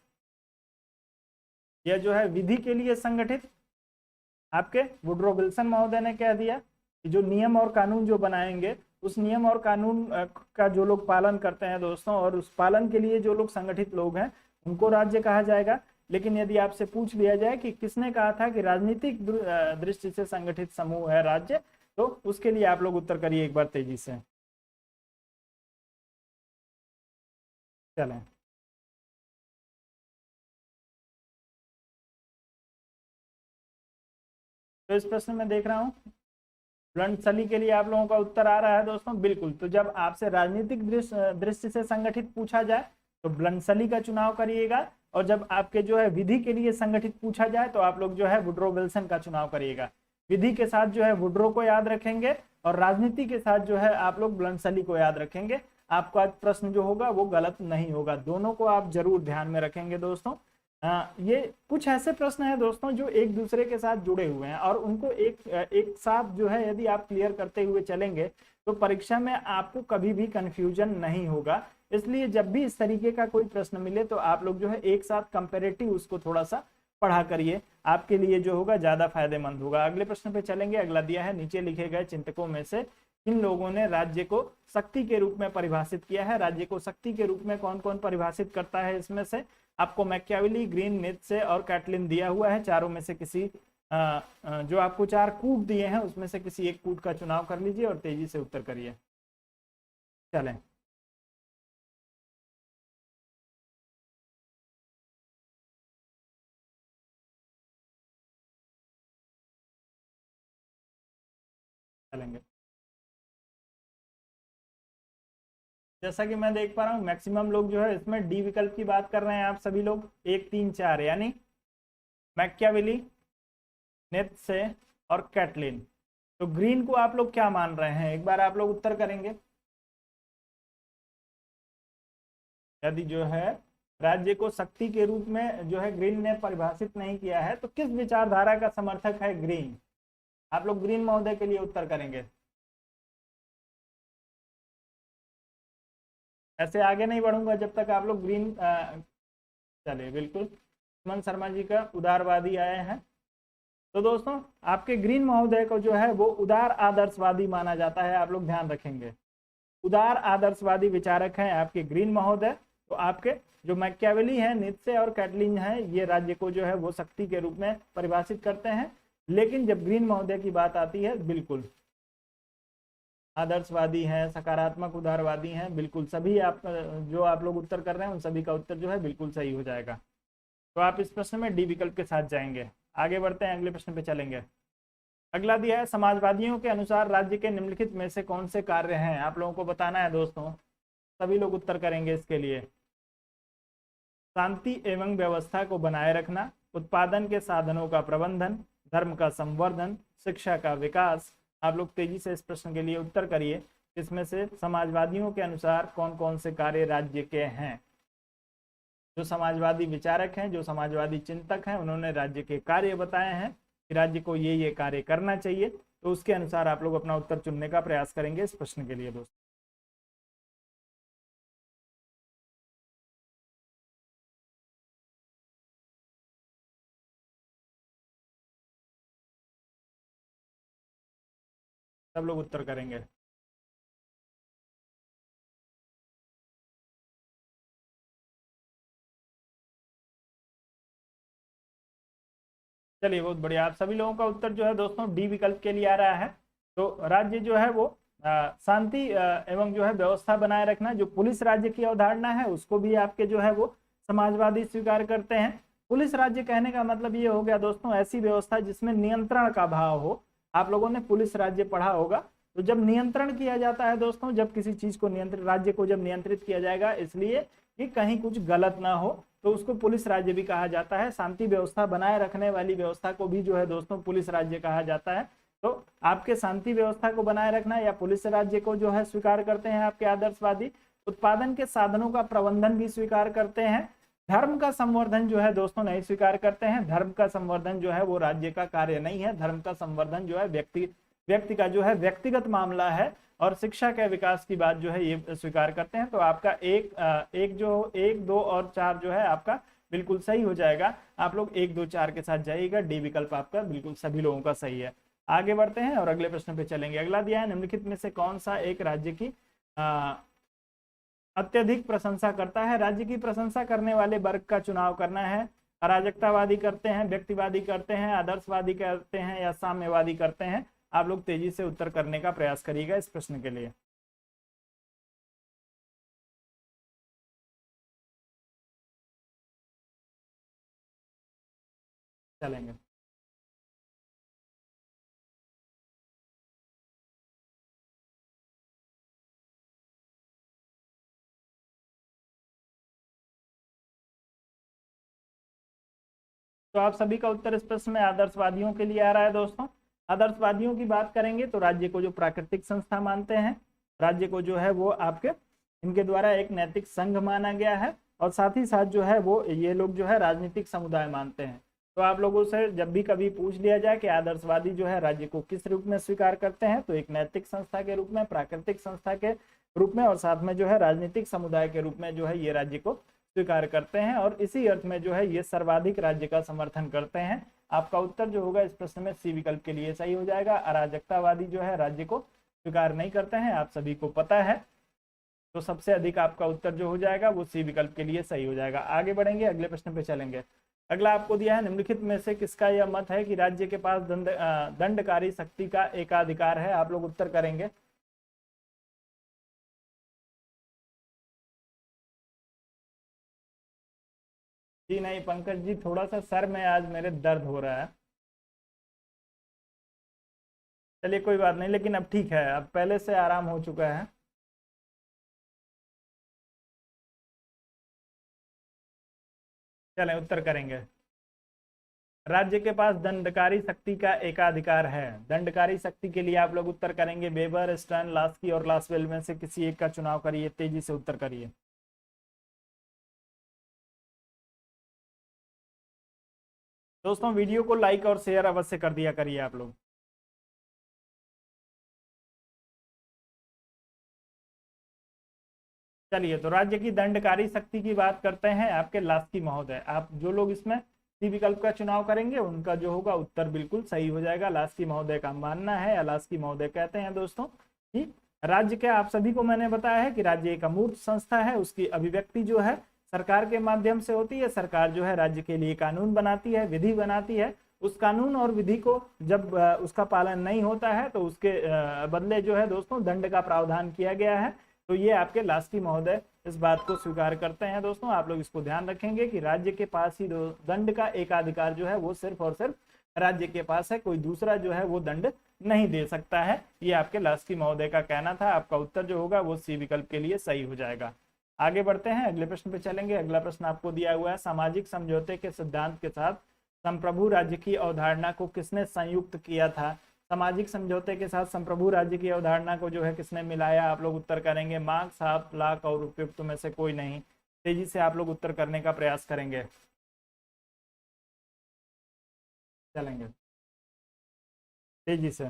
यह जो है विधि के लिए संगठित आपके वुड्रो विल्सन महोदय ने कह दिया कि जो नियम और कानून जो बनाएंगे उस नियम और कानून का जो लोग पालन करते हैं दोस्तों, और उस पालन के लिए जो लोग संगठित लोग हैं उनको राज्य कहा जाएगा। लेकिन यदि आपसे पूछ लिया जाए कि किसने कहा था कि राजनीतिक दृष्टि से संगठित समूह है राज्य, तो उसके लिए आप लोग उत्तर करिए एक बार तेजी से। चलें, तो इस प्रश्न में देख रहा हूं ब्लंडसली के लिए आप लोगों का उत्तर आ रहा है दोस्तों, बिल्कुल। तो जब आपसे राजनीतिक दृष्टि से संगठित पूछा जाए तो ब्लंडसली का चुनाव करिएगा, और जब आपके जो है विधि के लिए संगठित पूछा जाए तो आप लोग जो है वुड्रो विल्सन का चुनाव करिएगा। विधि के साथ जो है वुड्रो को याद रखेंगे और राजनीति के साथ जो है आप लोग ब्लंडसली को याद रखेंगे। आपका प्रश्न जो होगा वो गलत नहीं होगा, दोनों को आप जरूर ध्यान में रखेंगे दोस्तों। ये कुछ ऐसे प्रश्न हैं दोस्तों जो एक दूसरे के साथ जुड़े हुए हैं, और उनको एक साथ जो है यदि आप क्लियर करते हुए चलेंगे तो परीक्षा में आपको कभी भी कंफ्यूजन नहीं होगा। इसलिए जब भी इस तरीके का कोई प्रश्न मिले तो आप लोग जो है एक साथ कंपेरेटिव उसको थोड़ा सा पढ़ा करिए, आपके लिए जो होगा ज्यादा फायदेमंद होगा। अगले प्रश्न पे चलेंगे। अगला दिया है, नीचे लिखे गए चिंतकों में से किन लोगों ने राज्य को शक्ति के रूप में परिभाषित किया है। राज्य को शक्ति के रूप में कौन कौन परिभाषित करता है, इसमें से आपको मैकियावेली, ग्रीन, नीत्शे और कैटलिन दिया हुआ है। चारों में से किसी जो आपको 4 कूट दिए हैं उसमें से किसी एक कूट का चुनाव कर लीजिए और तेजी से उत्तर करिए। चलें, चलेंगे। जैसा कि मैं देख पा रहा हूँ मैक्सिमम लोग जो है इसमें डी विकल्प की बात कर रहे हैं। आप सभी लोग 1, 3, 4 यानी मैकियावेली, नीत्शे और कैटलिन। तो ग्रीन को आप लोग क्या मान रहे हैं, एक बार आप लोग उत्तर करेंगे। यदि जो है राज्य को शक्ति के रूप में जो है ग्रीन ने परिभाषित नहीं किया है तो किस विचारधारा का समर्थक है ग्रीन, आप लोग ग्रीन महोदय के लिए उत्तर करेंगे। ऐसे आगे नहीं बढ़ूंगा जब तक आप लोग ग्रीन चलिए, बिल्कुल। सुमन शर्मा जी का उदारवादी आए हैं। तो दोस्तों आपके ग्रीन महोदय को जो है वो उदार आदर्शवादी माना जाता है, आप लोग ध्यान रखेंगे। उदार आदर्शवादी विचारक हैं आपके ग्रीन महोदय। तो आपके जो मैकियावेली है, नीत्शे और कैटलिन है, ये राज्य को जो है वो शक्ति के रूप में परिभाषित करते हैं। लेकिन जब ग्रीन महोदय की बात आती है, बिल्कुल आदर्शवादी हैं, सकारात्मक उदारवादी हैं, बिल्कुल सभी आप जो आप लोग उत्तर कर रहे हैं उन सभी का उत्तर जो है बिल्कुल सही हो जाएगा। तो आप इस प्रश्न में डी विकल्प के साथ जाएंगे। आगे बढ़ते हैं, अगले प्रश्न पे चलेंगे। अगला दिया है, समाजवादियों के अनुसार राज्य के निम्नलिखित में से कौन से कार्य हैं, आप लोगों को बताना है दोस्तों। सभी लोग उत्तर करेंगे इसके लिए। शांति एवं व्यवस्था को बनाए रखना, उत्पादन के साधनों का प्रबंधन, धर्म का संवर्धन, शिक्षा का विकास। आप लोग तेजी से इस प्रश्न के लिए उत्तर करिए, इसमें से समाजवादियों के अनुसार कौन कौन से कार्य राज्य के हैं। जो समाजवादी विचारक हैं, जो समाजवादी चिंतक हैं, उन्होंने राज्य के कार्य बताए हैं कि राज्य को ये कार्य करना चाहिए। तो उसके अनुसार आप लोग अपना उत्तर चुनने का प्रयास करेंगे इस प्रश्न के लिए दोस्तों। सब लोग उत्तर करेंगे। चलिए, बहुत बढ़िया। आप सभी लोगों का उत्तर जो है दोस्तों डी विकल्प के लिए आ रहा है। तो राज्य जो है वो शांति एवं जो है व्यवस्था बनाए रखना, जो पुलिस राज्य की अवधारणा है उसको भी आपके जो है वो समाजवादी स्वीकार करते हैं। पुलिस राज्य कहने का मतलब ये हो गया दोस्तों ऐसी व्यवस्था जिसमें नियंत्रण का भाव हो। आप लोगों ने पुलिस राज्य पढ़ा होगा। तो जब नियंत्रण किया जाता है दोस्तों, जब किसी चीज को नियंत्रित, राज्य को जब नियंत्रित किया जाएगा, इसलिए कि कहीं कुछ गलत ना हो, तो उसको पुलिस राज्य भी कहा जाता है। शांति व्यवस्था बनाए रखने वाली व्यवस्था को भी जो है दोस्तों पुलिस राज्य कहा जाता है। तो आपके शांति व्यवस्था को बनाए रखना या पुलिस राज्य को जो है स्वीकार करते हैं आपके आदर्शवादी। उत्पादन के साधनों का प्रबंधन भी स्वीकार करते हैं। धर्म का संवर्धन जो है दोस्तों नहीं स्वीकार करते हैं। धर्म का संवर्धन जो है वो राज्य का कार्य नहीं है। धर्म का संवर्धन जो है व्यक्ति का जो है व्यक्तिगत मामला है। और शिक्षा के विकास की बात जो है ये स्वीकार करते हैं। तो आपका एक दो और चार जो है आपका बिल्कुल सही हो जाएगा। आप लोग 1 2 4 के साथ जाइएगा। डी विकल्प आपका बिल्कुल सभी लोगों का सही है। आगे बढ़ते हैं और अगले प्रश्न पे चलेंगे। अगला दिया है, निम्नलिखित में से कौन सा एक राज्य की अत्यधिक प्रशंसा करता है। राज्य की प्रशंसा करने वाले वर्ग का चुनाव करना है। अराजकतावादी करते हैं, व्यक्तिवादी करते हैं, आदर्शवादी करते हैं या साम्यवादी करते हैं। आप लोग तेजी से उत्तर करने का प्रयास करिएगा इस प्रश्न के लिए। चलेंगे। तो आप सभी का उत्तर इस प्रश्न में आदर्शवादियों के लिए आ रहा है दोस्तों। आदर्शवादियों की बात करेंगे तो राज्य को जो प्राकृतिक संस्था मानते हैं, राज्य को जो है वो आपके इनके द्वारा एक नैतिक संघ माना गया है। और साथ ही साथ जो है वो ये लोग जो है राजनीतिक समुदाय मानते हैं। तो आप लोगों से जब भी कभी पूछ लिया जाए कि आदर्शवादी जो है राज्य को किस रूप में स्वीकार करते हैं, तो एक नैतिक संस्था के रूप में, प्राकृतिक संस्था के रूप में और साथ में जो है राजनीतिक समुदाय के रूप में जो है ये राज्य को स्वीकार करते हैं। और इसी अर्थ में जो है ये सर्वाधिक राज्य का समर्थन करते हैं। आपका उत्तर जो होगा इस प्रश्न में सी विकल्प के लिए सही हो जाएगा। अराजकतावादी जो है राज्य को स्वीकार नहीं करते हैं, आप सभी को पता है। तो सबसे अधिक आपका उत्तर जो हो जाएगा वो सी विकल्प के लिए सही हो जाएगा। आगे बढ़ेंगे, अगले प्रश्न पे चलेंगे। अगला आपको दिया है, निम्नलिखित में से किसका यह मत है कि राज्य के पास दंडकारी शक्ति का एकाधिकार है। आप लोग उत्तर करेंगे। जी नहीं पंकज जी, थोड़ा सा सर में आज मेरे दर्द हो रहा है। चलिए कोई बात नहीं, लेकिन अब ठीक है, अब पहले से आराम हो चुका है। चलें उत्तर करेंगे। राज्य के पास दंडकारी शक्ति का एकाधिकार है। दंडकारी शक्ति के लिए आप लोग उत्तर करेंगे वेबर, स्टर्न, लास्की और लासवेल में से किसी एक का चुनाव करिए। तेजी से उत्तर करिए। दोस्तों वीडियो को लाइक और शेयर अवश्य कर दिया करिए आप लोग। चलिए, तो राज्य की दंडकारी शक्ति की बात करते हैं आपके लास्की महोदय। आप जो लोग इसमें सी विकल्प का चुनाव करेंगे उनका जो होगा उत्तर बिल्कुल सही हो जाएगा। लास्की महोदय का मानना है, या लास्की महोदय कहते हैं दोस्तों कि राज्य के, आप सभी को मैंने बताया है कि राज्य एक अमूर्त संस्था है। उसकी अभिव्यक्ति जो है सरकार के माध्यम से होती है। सरकार जो है राज्य के लिए कानून बनाती है, विधि बनाती है। उस कानून और विधि को जब उसका पालन नहीं होता है तो उसके बदले जो है दोस्तों दंड का प्रावधान किया गया है। तो ये आपके लास्की महोदय इस बात को स्वीकार करते हैं। दोस्तों आप लोग इसको ध्यान रखेंगे कि राज्य के पास ही दंड का एकाधिकार जो है वो सिर्फ और सिर्फ राज्य के पास है, कोई दूसरा जो है वो दंड नहीं दे सकता है। ये आपके लास्की महोदय का कहना था। आपका उत्तर जो होगा वो सी विकल्प के लिए सही हो जाएगा। आगे बढ़ते हैं, अगले प्रश्न पे चलेंगे। अगला प्रश्न आपको दिया हुआ है, सामाजिक समझौते के सिद्धांत के साथ संप्रभु राज्य की अवधारणा को किसने संयुक्त किया था। सामाजिक समझौते के साथ संप्रभु राज्य की अवधारणा को जो है किसने मिलाया। आप लोग उत्तर करेंगे मार्क्स, आप, लाख और उपयुक्त में से कोई नहीं। तेजी से आप लोग उत्तर करने का प्रयास करेंगे। चलेंगे तेजी से।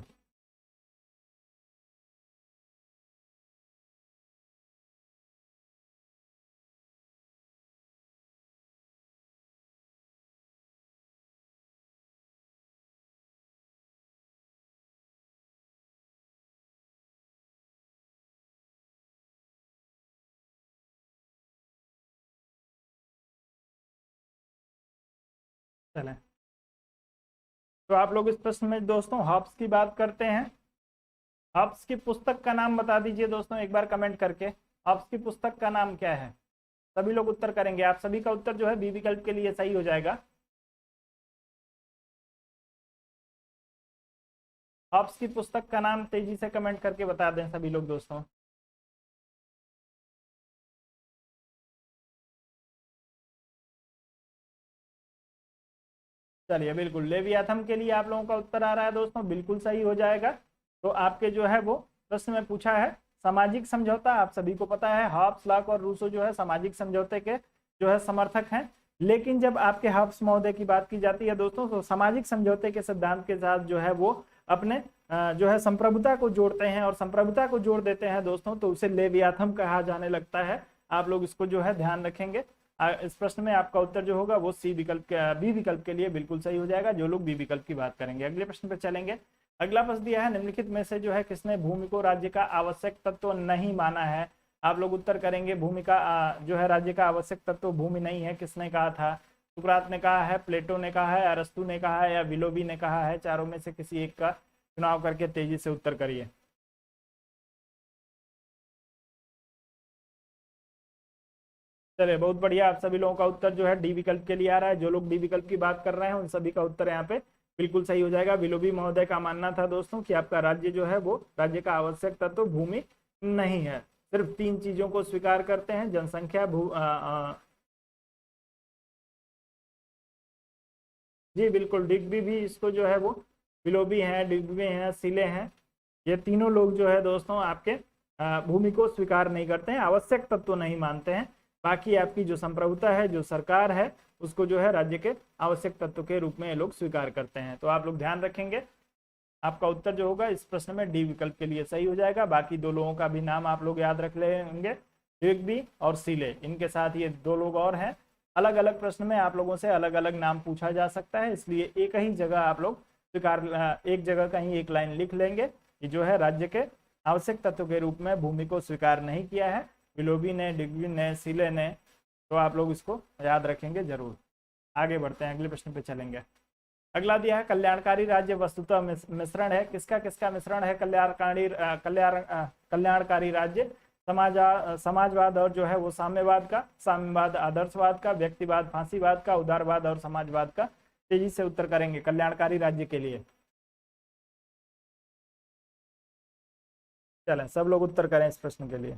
चलें, तो आप लोग इस प्रश्न में दोस्तों हॉब्स की बात करते हैं। हॉब्स की पुस्तक का नाम बता दीजिए दोस्तों एक बार कमेंट करके। हॉब्स की पुस्तक का नाम क्या है। सभी लोग उत्तर करेंगे। आप सभी का उत्तर जो है बी विकल्प के लिए सही हो जाएगा। हॉब्स की पुस्तक का नाम तेजी से कमेंट करके बता दें सभी लोग दोस्तों। चलिए बिल्कुल, लेवियाथम के लिए आप लोगों का उत्तर आ रहा है दोस्तों, बिल्कुल सही हो जाएगा। तो आपके जो है वो प्रश्न में पूछा है सामाजिक समझौता, आप सभी को पता है हॉब्स, लॉक और रूसो जो है सामाजिक समझौते के जो है समर्थक हैं। लेकिन जब आपके हॉब्स महोदय की बात की जाती है दोस्तों, तो सामाजिक समझौते के सिद्धांत के साथ जो है वो अपने जो है संप्रभुता को जोड़ते हैं, और संप्रभुता को जोड़ देते हैं दोस्तों, तो उसे लेवियाथम कहा जाने लगता है। आप लोग इसको जो है ध्यान रखेंगे। इस प्रश्न में आपका उत्तर जो होगा वो सी विकल्प, बी विकल्प के लिए बिल्कुल सही हो जाएगा, जो लोग बी विकल्प की बात करेंगे। अगले प्रश्न पर चलेंगे। अगला प्रश्न दिया है, निम्नलिखित में से जो है किसने भूमि को राज्य का आवश्यक तत्व नहीं माना है। आप लोग उत्तर करेंगे भूमि का जो है राज्य का आवश्यक तत्व भूमि नहीं है, किसने कहा था। सुकरात ने कहा है, प्लेटो ने कहा है, अरस्तु ने कहा है, या विलोबी ने कहा है। चारों में से किसी एक का चुनाव करके तेजी से उत्तर करिए। चलिए बहुत बढ़िया, आप सभी लोगों का उत्तर जो है डी विकल्प के लिए आ रहा है। जो लोग डी विकल्प की बात कर रहे हैं उन सभी का उत्तर यहाँ पे बिल्कुल सही हो जाएगा। विलोबी महोदय का मानना था दोस्तों कि आपका राज्य जो है वो राज्य का आवश्यक तत्व भूमि नहीं है, सिर्फ तीन चीजों को स्वीकार करते हैं, जनसंख्या, जी बिल्कुल, डिग्बी भी इसको जो है वो विलोबी हैं, डिग्बी हैं, सिले हैं, ये तीनों लोग जो है दोस्तों आपके भूमि को स्वीकार नहीं करते हैं, आवश्यक तत्व नहीं मानते हैं। बाकी आपकी जो संप्रभुता है, जो सरकार है, उसको जो है राज्य के आवश्यक तत्व के रूप में ये लोग स्वीकार करते हैं। तो आप लोग ध्यान रखेंगे, आपका उत्तर जो होगा इस प्रश्न में डी विकल्प के लिए सही हो जाएगा। बाकी दो लोगों का भी नाम आप लोग याद रख लेंगे, डिग्बी और सिले, इनके साथ ये दो लोग और हैं। अलग अलग प्रश्न में आप लोगों से अलग अलग नाम पूछा जा सकता है, इसलिए एक ही जगह आप लोग स्वीकार, एक जगह कहीं एक लाइन लिख लेंगे कि जो है राज्य के आवश्यक तत्व के रूप में भूमि को स्वीकार नहीं किया है विलोबी ने, डिग्बी ने, सिले ने। तो आप लोग इसको याद रखेंगे जरूर। आगे बढ़ते हैं, अगले प्रश्न पे चलेंगे। अगला दिया है, कल्याणकारी राज्य वस्तुतः मिश्रण है, किसका किसका मिश्रण है कल्याणकारी कल्याणकारी राज्य। समाजवाद और जो है वो साम्यवाद का, साम्यवाद आदर्शवाद का, व्यक्तिवाद फांसीवाद का, उदारवाद और समाजवाद का। तेजी से उत्तर करेंगे कल्याणकारी राज्य के लिए। चलें सब लोग उत्तर करें इस प्रश्न के लिए।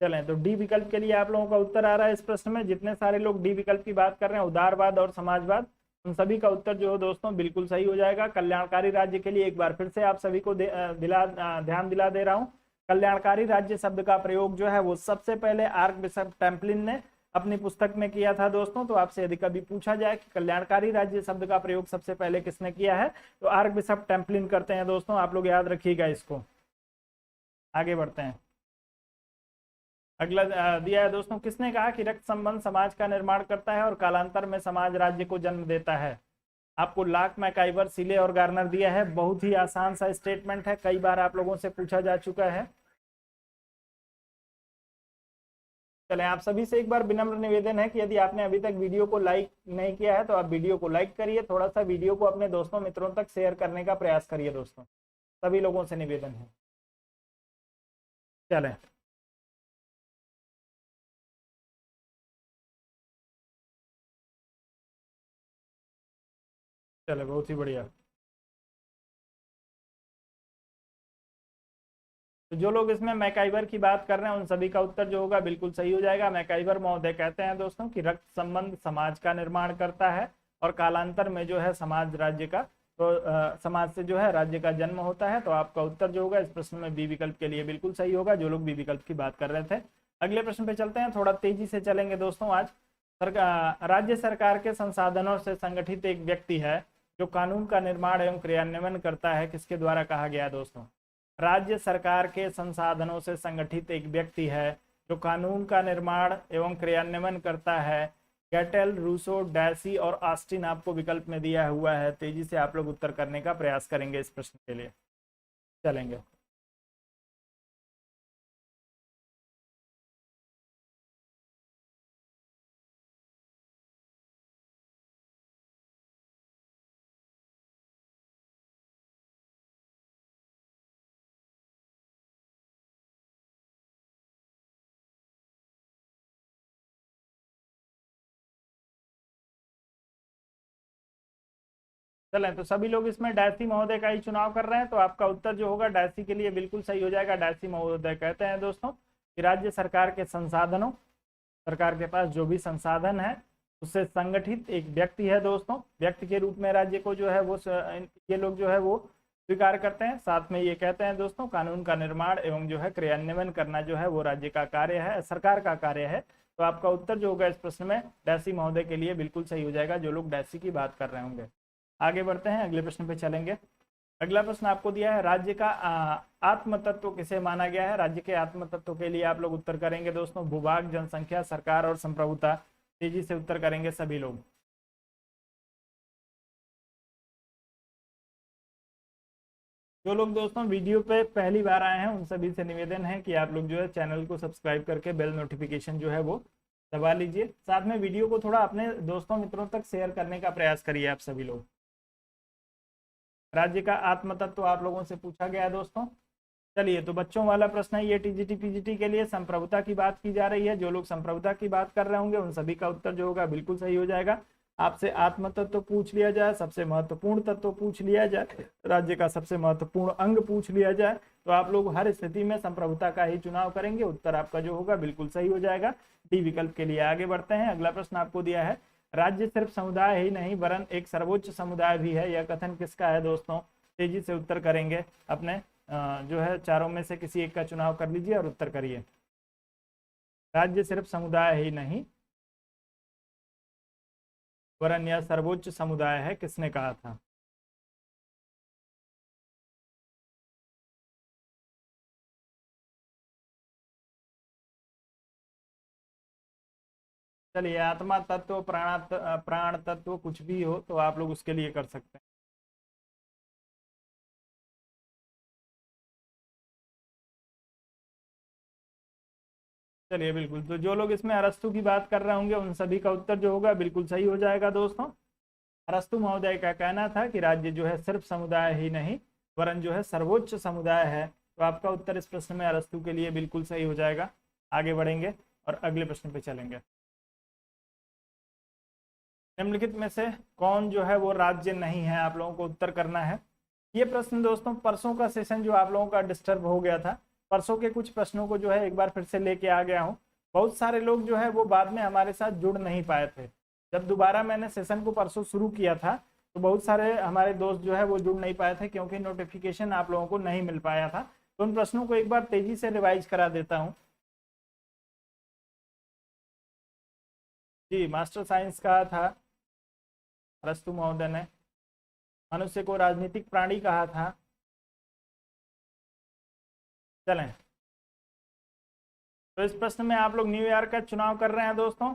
चलें तो डी विकल्प के लिए आप लोगों का उत्तर आ रहा है इस प्रश्न में। जितने सारे लोग डी विकल्प की बात कर रहे हैं, उदारवाद और समाजवाद, उन सभी का उत्तर जो है दोस्तों बिल्कुल सही हो जाएगा। कल्याणकारी राज्य के लिए एक बार फिर से आप सभी को ध्यान दिला दे रहा हूँ। कल्याणकारी राज्य शब्द का प्रयोग जो है वो सबसे पहले आर्क बिशप टेम्पलिन ने अपनी पुस्तक में किया था दोस्तों। तो आपसे यदि कभी पूछा जाए कि कल्याणकारी राज्य शब्द का प्रयोग सबसे पहले किसने किया है, तो आर्क बिशप टेम्पलिन करते हैं दोस्तों, आप लोग याद रखिएगा इसको। आगे बढ़ते हैं। अगला दिया है दोस्तों, किसने कहा कि रक्त संबंध समाज का निर्माण करता है और कालांतर में समाज राज्य को जन्म देता है। आपको लाक, मैकाइवर, सिले और गार्नर दिया है। बहुत ही आसान सा स्टेटमेंट है, कई बार आप लोगों से पूछा जा चुका है। चलें, आप सभी से एक बार विनम्र निवेदन है कि यदि आपने अभी तक वीडियो को लाइक नहीं किया है तो आप वीडियो को लाइक करिए, थोड़ा सा वीडियो को अपने दोस्तों मित्रों तक शेयर करने का प्रयास करिए दोस्तों, सभी लोगों से निवेदन है। चलें, चले बहुत ही बढ़िया। तो जो लोग इसमें मैकाइवर की बात कर रहे हैं उन सभी का उत्तर जो होगा बिल्कुल सही हो जाएगा। मैकाइवर महोदय कहते हैं दोस्तों कि रक्त संबंध समाज का निर्माण करता है और कालांतर में जो है समाज राज्य का, तो समाज से जो है राज्य का जन्म होता है। तो आपका उत्तर जो होगा इस प्रश्न में बी विकल्प के लिए बिल्कुल सही होगा, जो लोग बी विकल्प की बात कर रहे थे। अगले प्रश्न पे चलते हैं, थोड़ा तेजी से चलेंगे दोस्तों। आज राज्य सरकार के संसाधनों से संगठित एक व्यक्ति है जो कानून का निर्माण एवं क्रियान्वयन करता है, किसके द्वारा कहा गया है दोस्तों। राज्य सरकार के संसाधनों से संगठित एक व्यक्ति है जो कानून का निर्माण एवं क्रियान्वयन करता है। कैटल, रूसो, डैसी और ऑस्टिन आपको विकल्प में दिया हुआ है। तेजी से आप लोग उत्तर करने का प्रयास करेंगे इस प्रश्न के लिए। चलेंगे। चलें, तो सभी लोग इसमें डायसी महोदय का ही चुनाव कर रहे हैं, तो आपका उत्तर जो होगा डायसी के लिए बिल्कुल सही हो जाएगा। डायसी महोदय कहते हैं दोस्तों कि राज्य सरकार के संसाधनों, सरकार के पास जो भी संसाधन है उससे संगठित एक व्यक्ति है दोस्तों। व्यक्ति के रूप में राज्य को जो है वो ये लोग जो है वो स्वीकार करते हैं। साथ में ये कहते हैं दोस्तों कानून का निर्माण एवं जो है क्रियान्वयन करना जो है वो राज्य का कार्य है, सरकार का कार्य है। तो आपका उत्तर जो होगा इस प्रश्न में डायसी महोदय के लिए बिल्कुल सही हो जाएगा, जो लोग डायसी की बात कर रहे होंगे। आगे बढ़ते हैं, अगले प्रश्न पे चलेंगे। अगला प्रश्न आपको दिया है, राज्य का आत्म तत्व किसे माना गया है। राज्य के आत्म तत्व के लिए आप लोग उत्तर करेंगे दोस्तों भूभाग, जनसंख्या, सरकार और संप्रभुता। तेजी से उत्तर करेंगे सभी लोग। जो लोग दोस्तों वीडियो पे पहली बार आए हैं उन सभी से निवेदन है कि आप लोग जो है चैनल को सब्सक्राइब करके बेल नोटिफिकेशन जो है वो दबा लीजिए। साथ में वीडियो को थोड़ा अपने दोस्तों मित्रों तक शेयर करने का प्रयास करिए आप सभी लोग। राज्य का आत्म तत्व आप लोगों से पूछा गया है दोस्तों। चलिए, तो बच्चों वाला प्रश्न है ये, टीजीटी पीजीटी के लिए संप्रभुता की बात की जा रही है। जो लोग संप्रभुता की बात कर रहे होंगे उन सभी का उत्तर जो होगा बिल्कुल सही हो जाएगा। आपसे आत्म तत्व पूछ लिया जाए, सबसे महत्वपूर्ण तत्व पूछ लिया जाए, राज्य का सबसे महत्वपूर्ण अंग पूछ लिया जाए, तो आप लोग हर स्थिति में संप्रभुता का ही चुनाव करेंगे। उत्तर आपका जो होगा बिल्कुल सही हो जाएगा, डी विकल्प के लिए। आगे बढ़ते हैं, अगला प्रश्न आपको दिया है, राज्य सिर्फ समुदाय ही नहीं वरन एक सर्वोच्च समुदाय भी है, यह कथन किसका है दोस्तों। तेजी से उत्तर करेंगे, अपने जो है चारों में से किसी एक का चुनाव कर लीजिए और उत्तर करिए। राज्य सिर्फ समुदाय ही नहीं वरन यह सर्वोच्च समुदाय है, किसने कहा था। चलिए, आत्मा तत्व, प्राण तत्व कुछ भी हो तो आप लोग उसके लिए कर सकते हैं। चलिए बिल्कुल, तो जो लोग इसमें अरस्तु की बात कर रहे होंगे उन सभी का उत्तर जो होगा बिल्कुल सही हो जाएगा दोस्तों। अरस्तु महोदय का कहना था कि राज्य जो है सिर्फ समुदाय ही नहीं वरन जो है सर्वोच्च समुदाय है। तो आपका उत्तर इस प्रश्न में अरस्तु के लिए बिल्कुल सही हो जाएगा। आगे बढ़ेंगे और अगले प्रश्न पे चलेंगे। निम्नलिखित में से कौन जो है वो राज्य नहीं है, आप लोगों को उत्तर करना है। ये प्रश्न दोस्तों परसों का सेशन जो आप लोगों का डिस्टर्ब हो गया था, परसों के कुछ प्रश्नों को जो है एक बार फिर से लेके आ गया हूँ। बहुत सारे लोग जो है वो बाद में हमारे साथ जुड़ नहीं पाए थे। जब दोबारा मैंने सेशन को परसों शुरू किया था तो बहुत सारे हमारे दोस्त जो है वो जुड़ नहीं पाए थे क्योंकि नोटिफिकेशन आप लोगों को नहीं मिल पाया था। तो उन प्रश्नों को एक बार तेजी से रिवाइज करा देता हूँ। जी, मास्टर साइंस कहा था अरस्तु महोदय ने, मनुष्य को राजनीतिक प्राणी कहा था। चलें, तो इस प्रश्न में आप लोग न्यूयॉर्क का चुनाव कर रहे हैं दोस्तों।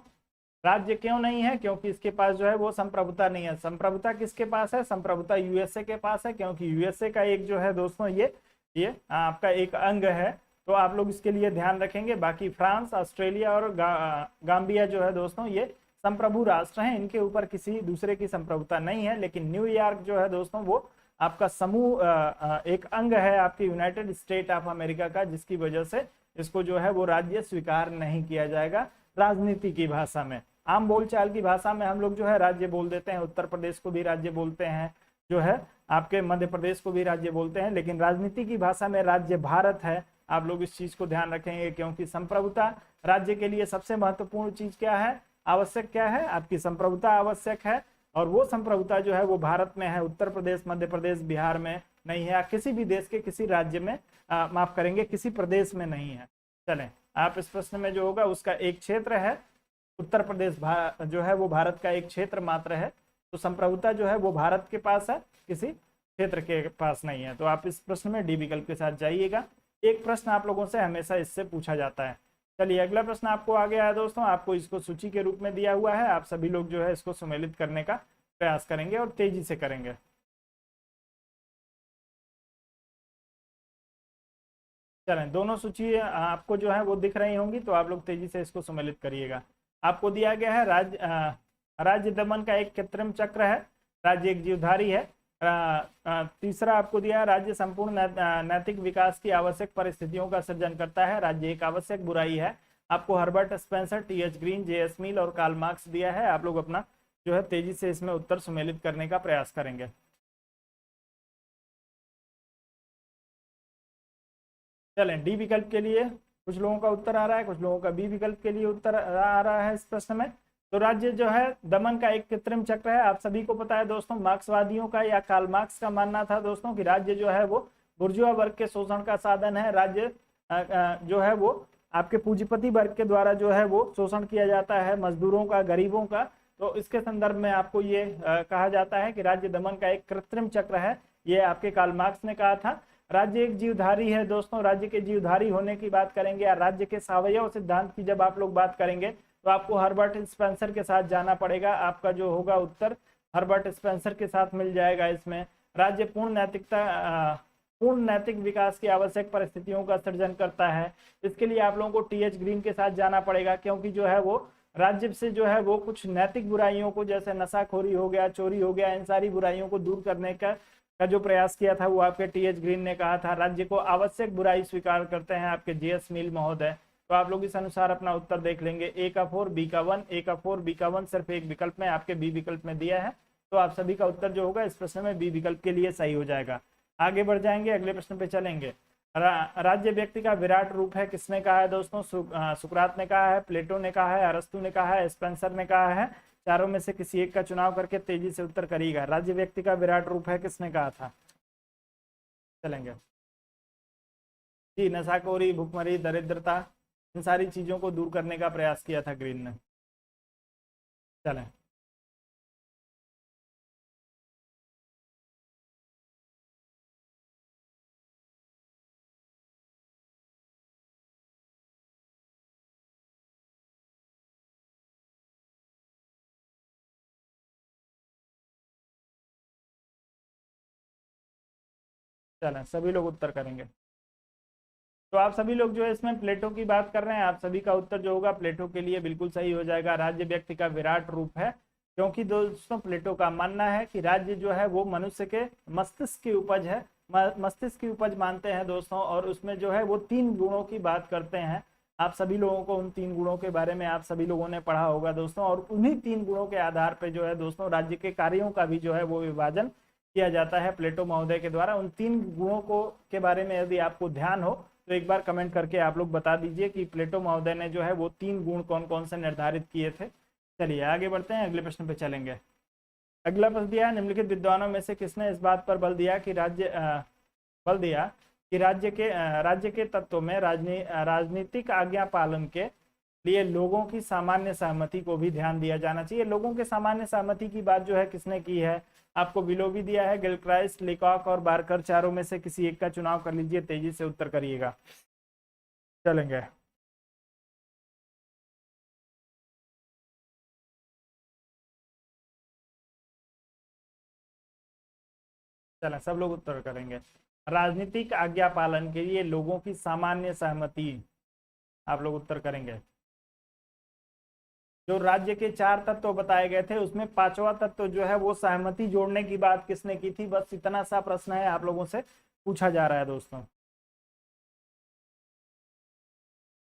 राज्य क्यों नहीं है, क्योंकि इसके पास जो है वो संप्रभुता नहीं है। संप्रभुता किसके पास है, संप्रभुता यूएसए के पास है, क्योंकि यूएसए का एक जो है दोस्तों ये आपका एक अंग है। तो आप लोग इसके लिए ध्यान रखेंगे। बाकी फ्रांस, ऑस्ट्रेलिया और गाम्बिया जो है दोस्तों ये संप्रभु राष्ट्र हैं, इनके ऊपर किसी दूसरे की संप्रभुता नहीं है। लेकिन न्यूयॉर्क जो है दोस्तों वो आपका समूह एक अंग है आपके यूनाइटेड स्टेट ऑफ अमेरिका का, जिसकी वजह से इसको जो है वो राज्य स्वीकार नहीं किया जाएगा। राजनीति की भाषा में, आम बोलचाल की भाषा में हम लोग जो है राज्य बोल देते हैं। उत्तर प्रदेश को भी राज्य बोलते हैं, जो है आपके मध्य प्रदेश को भी राज्य बोलते हैं, लेकिन राजनीति की भाषा में राज्य भारत है। आप लोग इस चीज को ध्यान रखेंगे, क्योंकि संप्रभुता राज्य के लिए सबसे महत्वपूर्ण चीज क्या है, आवश्यक क्या है, आपकी संप्रभुता आवश्यक है। और वो संप्रभुता जो है वो भारत में है, उत्तर प्रदेश, मध्य प्रदेश, बिहार में नहीं है, किसी भी देश के किसी राज्य में माफ करेंगे किसी प्रदेश में नहीं है। चलें, आप इस प्रश्न में जो होगा उसका एक क्षेत्र है, उत्तर प्रदेश जो है वो भारत का एक क्षेत्र मात्र है। तो संप्रभुता जो है वो भारत के पास है, किसी क्षेत्र के पास नहीं है। तो आप इस प्रश्न में डी विकल्प के साथ जाइएगा। एक प्रश्न आप लोगों से हमेशा इससे पूछा जाता है। चलिए, अगला प्रश्न आपको आ गया है दोस्तों। आपको इसको सूची के रूप में दिया हुआ है, आप सभी लोग जो है इसको सम्मिलित करने का प्रयास करेंगे और तेजी से करेंगे। चलें, दोनों सूची आपको जो है वो दिख रही होंगी, तो आप लोग तेजी से इसको सम्मिलित करिएगा। आपको दिया गया है राज्य दमन का एक कृत्रिम चक्र है, राज्य एक जीवधारी है। तीसरा आपको दिया है राज्य संपूर्ण नैतिक विकास की आवश्यक परिस्थितियों का सृजन करता है, राज्य एक आवश्यक बुराई है। आपको Herbert Spencer, T H. Green, J S. Mill और कार्ल मार्क्स दिया है। आप लोग अपना जो है तेजी से इसमें उत्तर सम्मिलित करने का प्रयास करेंगे। चलें, डी विकल्प के लिए कुछ लोगों का उत्तर आ रहा है, कुछ लोगों का बी विकल्प के लिए उत्तर आ रहा है इस प्रश्न में। तो राज्य जो है दमन का एक कृत्रिम चक्र है। आप सभी को पता है दोस्तों, मार्क्सवादियों का या कार्ल मार्क्स का मानना था दोस्तों कि राज्य जो है वो बुर्जुआ वर्ग के शोषण का साधन है। राज्य जो है वो आपके पूंजीपति वर्ग के द्वारा जो है वो शोषण किया जाता है, मजदूरों का, गरीबों का। तो इसके संदर्भ में आपको ये कहा जाता है कि राज्य दमन का एक कृत्रिम चक्र है। ये आपके कार्ल मार्क्स ने कहा था। राज्य एक जीवधारी है दोस्तों। राज्य के जीवधारी होने की बात करेंगे या राज्य के सावयव सिद्धांत की जब आप लोग बात करेंगे तो आपको हर्बर्ट स्पेंसर के साथ जाना पड़ेगा। आपका जो होगा उत्तर हर्बर्ट स्पेंसर के साथ मिल जाएगा इसमें। राज्य पूर्ण नैतिक विकास की आवश्यक परिस्थितियों का सृजन करता है। इसके लिए आप लोगों को टीएच ग्रीन के साथ जाना पड़ेगा, क्योंकि जो है वो राज्य से जो है वो कुछ नैतिक बुराइयों को, जैसे नशाखोरी हो गया, चोरी हो गया, इन सारी बुराइयों को दूर करने का जो प्रयास किया था वो आपके टीएच ग्रीन ने कहा था। राज्य को आवश्यक बुराई स्वीकार करते हैं आपके जेएस मिल महोदय। तो आप लोग इस अनुसार अपना उत्तर देख लेंगे। ए का 4 बी का 1, ए का 4 बी का 1 सिर्फ एक विकल्प में आपके बी विकल्प में दिया है। तो आप सभी का उत्तर जो होगा इस प्रश्न में बी विकल्प के लिए सही हो जाएगा। आगे बढ़ जाएंगे, अगले प्रश्न पे चलेंगे। राज्य व्यक्ति का विराट रूप है, किसने कहा है दोस्तों? सुकरात ने कहा है, प्लेटो ने कहा है, अरस्तु ने कहा है, स्पेंसर ने कहा है। चारों में से किसी एक का चुनाव करके तेजी से उत्तर करिएगा। राज्य व्यक्ति का विराट रूप है, किसने कहा था? चलेंगे जी, नशाखोरी, भुखमरी, दरिद्रता, इन सारी चीजों को दूर करने का प्रयास किया था ग्रीन ने। चलें, चलें, सभी लोग उत्तर करेंगे। तो आप सभी लोग जो है इसमें प्लेटो की बात कर रहे हैं। आप सभी का उत्तर जो होगा प्लेटो के लिए बिल्कुल सही हो जाएगा। राज्य व्यक्ति का विराट रूप है, क्योंकि दोस्तों प्लेटो का मानना है कि राज्य जो है वो मनुष्य के मस्तिष्क की उपज है, मस्तिष्क की उपज मानते हैं दोस्तों। और उसमें जो है वो 3 गुणों की बात करते हैं। आप सभी लोगों को उन 3 गुणों के बारे में आप सभी लोगों ने पढ़ा होगा दोस्तों। और उन्हीं 3 गुणों के आधार पर जो है दोस्तों राज्य के कार्यों का भी जो है वो विभाजन किया जाता है प्लेटो महोदय के द्वारा। उन 3 गुणों को के बारे में यदि आपको ध्यान हो तो एक बार कमेंट करके आप लोग बता दीजिए कि प्लेटो महोदय ने जो है वो 3 गुण कौन कौन से निर्धारित किए थे। चलिए आगे बढ़ते हैं, अगले प्रश्न पे चलेंगे। अगला प्रश्न दिया है, निम्नलिखित विद्वानों में से किसने इस बात पर बल दिया कि राज्य के तत्वों में राजनीतिक आज्ञा पालन के लिए लोगों की सामान्य सहमति को भी ध्यान दिया जाना चाहिए। लोगों के सामान्य सहमति की बात जो है किसने की है? आपको विलोबी दिया है, गिलक्राइस्ट, लेकॉक और बारकर। चारों में से किसी एक का चुनाव कर लीजिए, तेजी से उत्तर करिएगा। चलेंगे, चलें, सब लोग उत्तर करेंगे। राजनीतिक आज्ञा पालन के लिए लोगों की सामान्य सहमति, आप लोग उत्तर करेंगे। जो राज्य के 4 तत्व बताए गए थे उसमें 5वां तत्व जो है वो सहमति जोड़ने की बात किसने की थी? बस इतना सा प्रश्न है, आप लोगों से पूछा जा रहा है दोस्तों।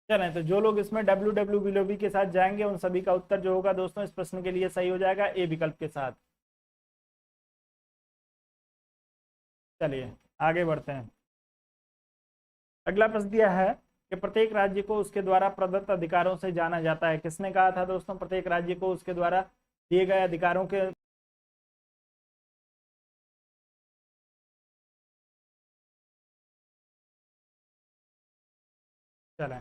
चलें, तो जो लोग इसमें डब्ल्यू विलोबी के साथ जाएंगे उन सभी का उत्तर जो होगा दोस्तों इस प्रश्न के लिए सही हो जाएगा, ए विकल्प के साथ। चलिए आगे बढ़ते हैं। अगला प्रश्न दिया है कि प्रत्येक राज्य को उसके द्वारा प्रदत्त अधिकारों से जाना जाता है, किसने कहा था दोस्तों? प्रत्येक राज्य को उसके द्वारा दिए गए अधिकारों के चलें,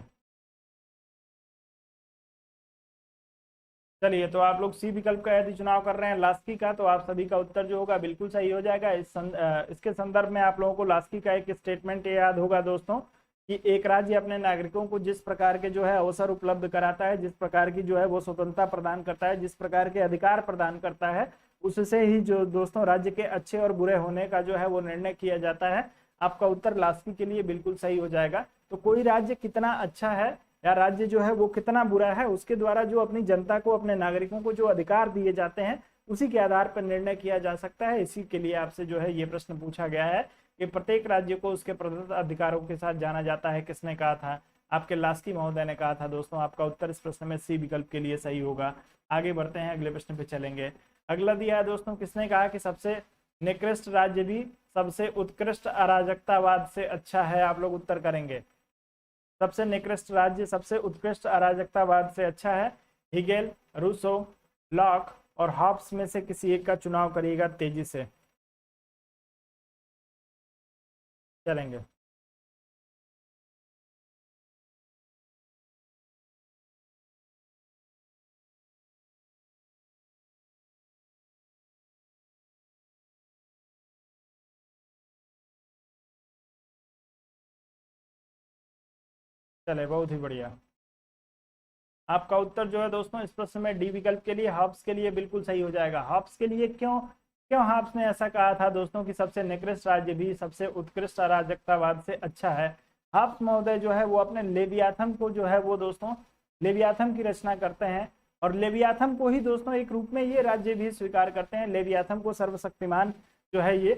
चलिए, तो आप लोग सी विकल्प का यदि चुनाव कर रहे हैं लास्की का, तो आप सभी का उत्तर जो होगा बिल्कुल सही हो जाएगा। इसके संदर्भ में आप लोगों को लास्की का एक स्टेटमेंट याद होगा दोस्तों कि एक राज्य अपने नागरिकों को जिस प्रकार के जो है अवसर उपलब्ध कराता है, जिस प्रकार की जो है वो स्वतंत्रता प्रदान करता है, जिस प्रकार के अधिकार प्रदान करता है, उससे ही जो दोस्तों राज्य के अच्छे और बुरे होने का जो है वो निर्णय किया जाता है। आपका उत्तर लास्की के लिए बिल्कुल सही हो जाएगा। तो कोई राज्य कितना अच्छा है या राज्य जो है वो कितना बुरा है, उसके द्वारा जो अपनी जनता को, अपने नागरिकों को जो अधिकार दिए जाते हैं उसी के आधार पर निर्णय किया जा सकता है। इसी के लिए आपसे जो है ये प्रश्न पूछा गया है कि प्रत्येक राज्य को उसके प्रदत्त अधिकारों के साथ जाना जाता है, किसने कहा था? आपके लास्की महोदय ने कहा था दोस्तों। आपका उत्तर इस प्रश्न में सी विकल्प के लिए सही होगा। आगे बढ़ते हैं, अगले प्रश्न पे चलेंगे। अगला दिया है दोस्तों, किसने कहा कि सबसे निकृष्ट राज्य भी सबसे उत्कृष्ट अराजकतावाद से अच्छा है? आप लोग उत्तर करेंगे। सबसे निकृष्ट राज्य सबसे उत्कृष्ट अराजकतावाद से अच्छा है। हिगेल, रूसो, लॉक और हॉब्स में से किसी एक का चुनाव करिएगा तेजी से। चलेंगे। चले, बहुत ही बढ़िया। आपका उत्तर जो है दोस्तों इस प्रश्न में डी विकल्प के लिए, हॉब्स के लिए बिल्कुल सही हो जाएगा। हॉब्स के लिए क्यों क्यों हॉब्स ने ऐसा कहा था दोस्तों कि सबसे निकृष्ट राज्य भी सबसे उत्कृष्ट अराजकतावाद से अच्छा है। हॉब्स महोदय जो है वो अपने लेवियाथन को जो है वो दोस्तों लेवियाथन की रचना करते हैं, और लेवियाथन को ही दोस्तों एक रूप में ये राज्य भी स्वीकार करते हैं। लेवियाथन को सर्वशक्तिमान जो है ये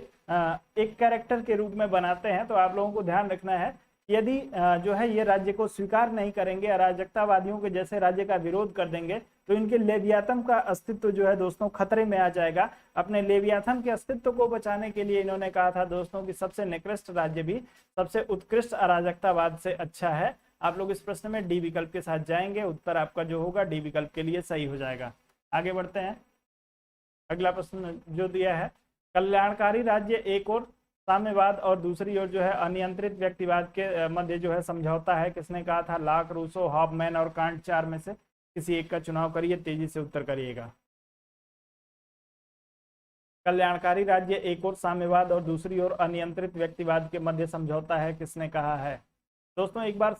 एक कैरेक्टर के रूप में बनाते हैं। तो आप लोगों को ध्यान रखना है, यदि जो है ये राज्य को स्वीकार नहीं करेंगे, अराजकतावादियों के जैसे राज्य का विरोध कर देंगे, तो इनके लेवियाथन का अस्तित्व जो है दोस्तों खतरे में आ जाएगा। अपने लेवियाथन के अस्तित्व को बचाने के लिए इन्होंने कहा था दोस्तों कि सबसे निकृष्ट राज्य भी सबसे उत्कृष्ट अराजकतावाद से अच्छा है। आप लोग इस प्रश्न में डी विकल्प के साथ जाएंगे, उत्तर आपका जो होगा डी विकल्प के लिए सही हो जाएगा। आगे बढ़ते हैं। अगला प्रश्न जो दिया है, कल्याणकारी राज्य एक और साम्यवाद और दूसरी ओर जो है अनियंत्रित व्यक्तिवाद के मध्य जो है समझौता है, किसने कहा था? लॉक, रूसो, हॉबमैन और कांट। चार में से किसी एक का चुनाव करिए, तेजी से उत्तर करिएगा। कल्याणकारी राज्य एक और साम्यवाद और दूसरी ओर अनियंत्रित व्यक्तिवाद के मध्य समझौता है, किसने कहा है? दोस्तों एक बार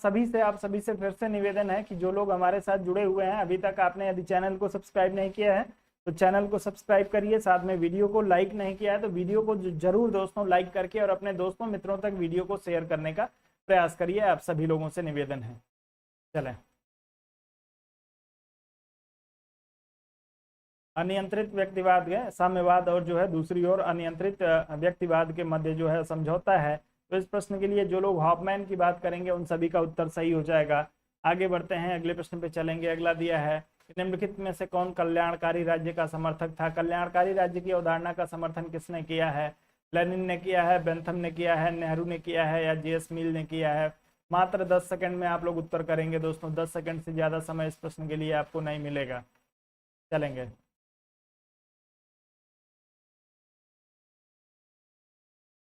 आप सभी से फिर से निवेदन है कि जो लोग हमारे साथ जुड़े हुए हैं, अभी तक आपने यदि चैनल को सब्सक्राइब नहीं किया है तो चैनल को सब्सक्राइब करिए, साथ में वीडियो को लाइक नहीं किया है तो वीडियो को जरूर दोस्तों लाइक करके और अपने दोस्तों मित्रों तक वीडियो को शेयर करने का प्रयास करिए। आप सभी लोगों से निवेदन है। चलें। अनियंत्रित व्यक्तिवाद है साम्यवाद और जो है दूसरी ओर अनियंत्रित व्यक्तिवाद के मध्य जो है समझौता है। तो इस प्रश्न के लिए जो लोग हॉफमैन की बात करेंगे उन सभी का उत्तर सही हो जाएगा। आगे बढ़ते हैं, अगले प्रश्न पे चलेंगे। अगला दिया है, निम्नलिखित में से कौन कल्याणकारी राज्य का समर्थक था? कल्याणकारी राज्य की अवधारणा का समर्थन किसने किया है? लेनिन ने किया है, बेंथम ने किया है, नेहरू ने किया है या जेएस मिल ने किया है? मात्र 10 सेकंड में आप लोग उत्तर करेंगे दोस्तों। 10 सेकंड से ज्यादा समय इस प्रश्न के लिए आपको नहीं मिलेगा। चलेंगे।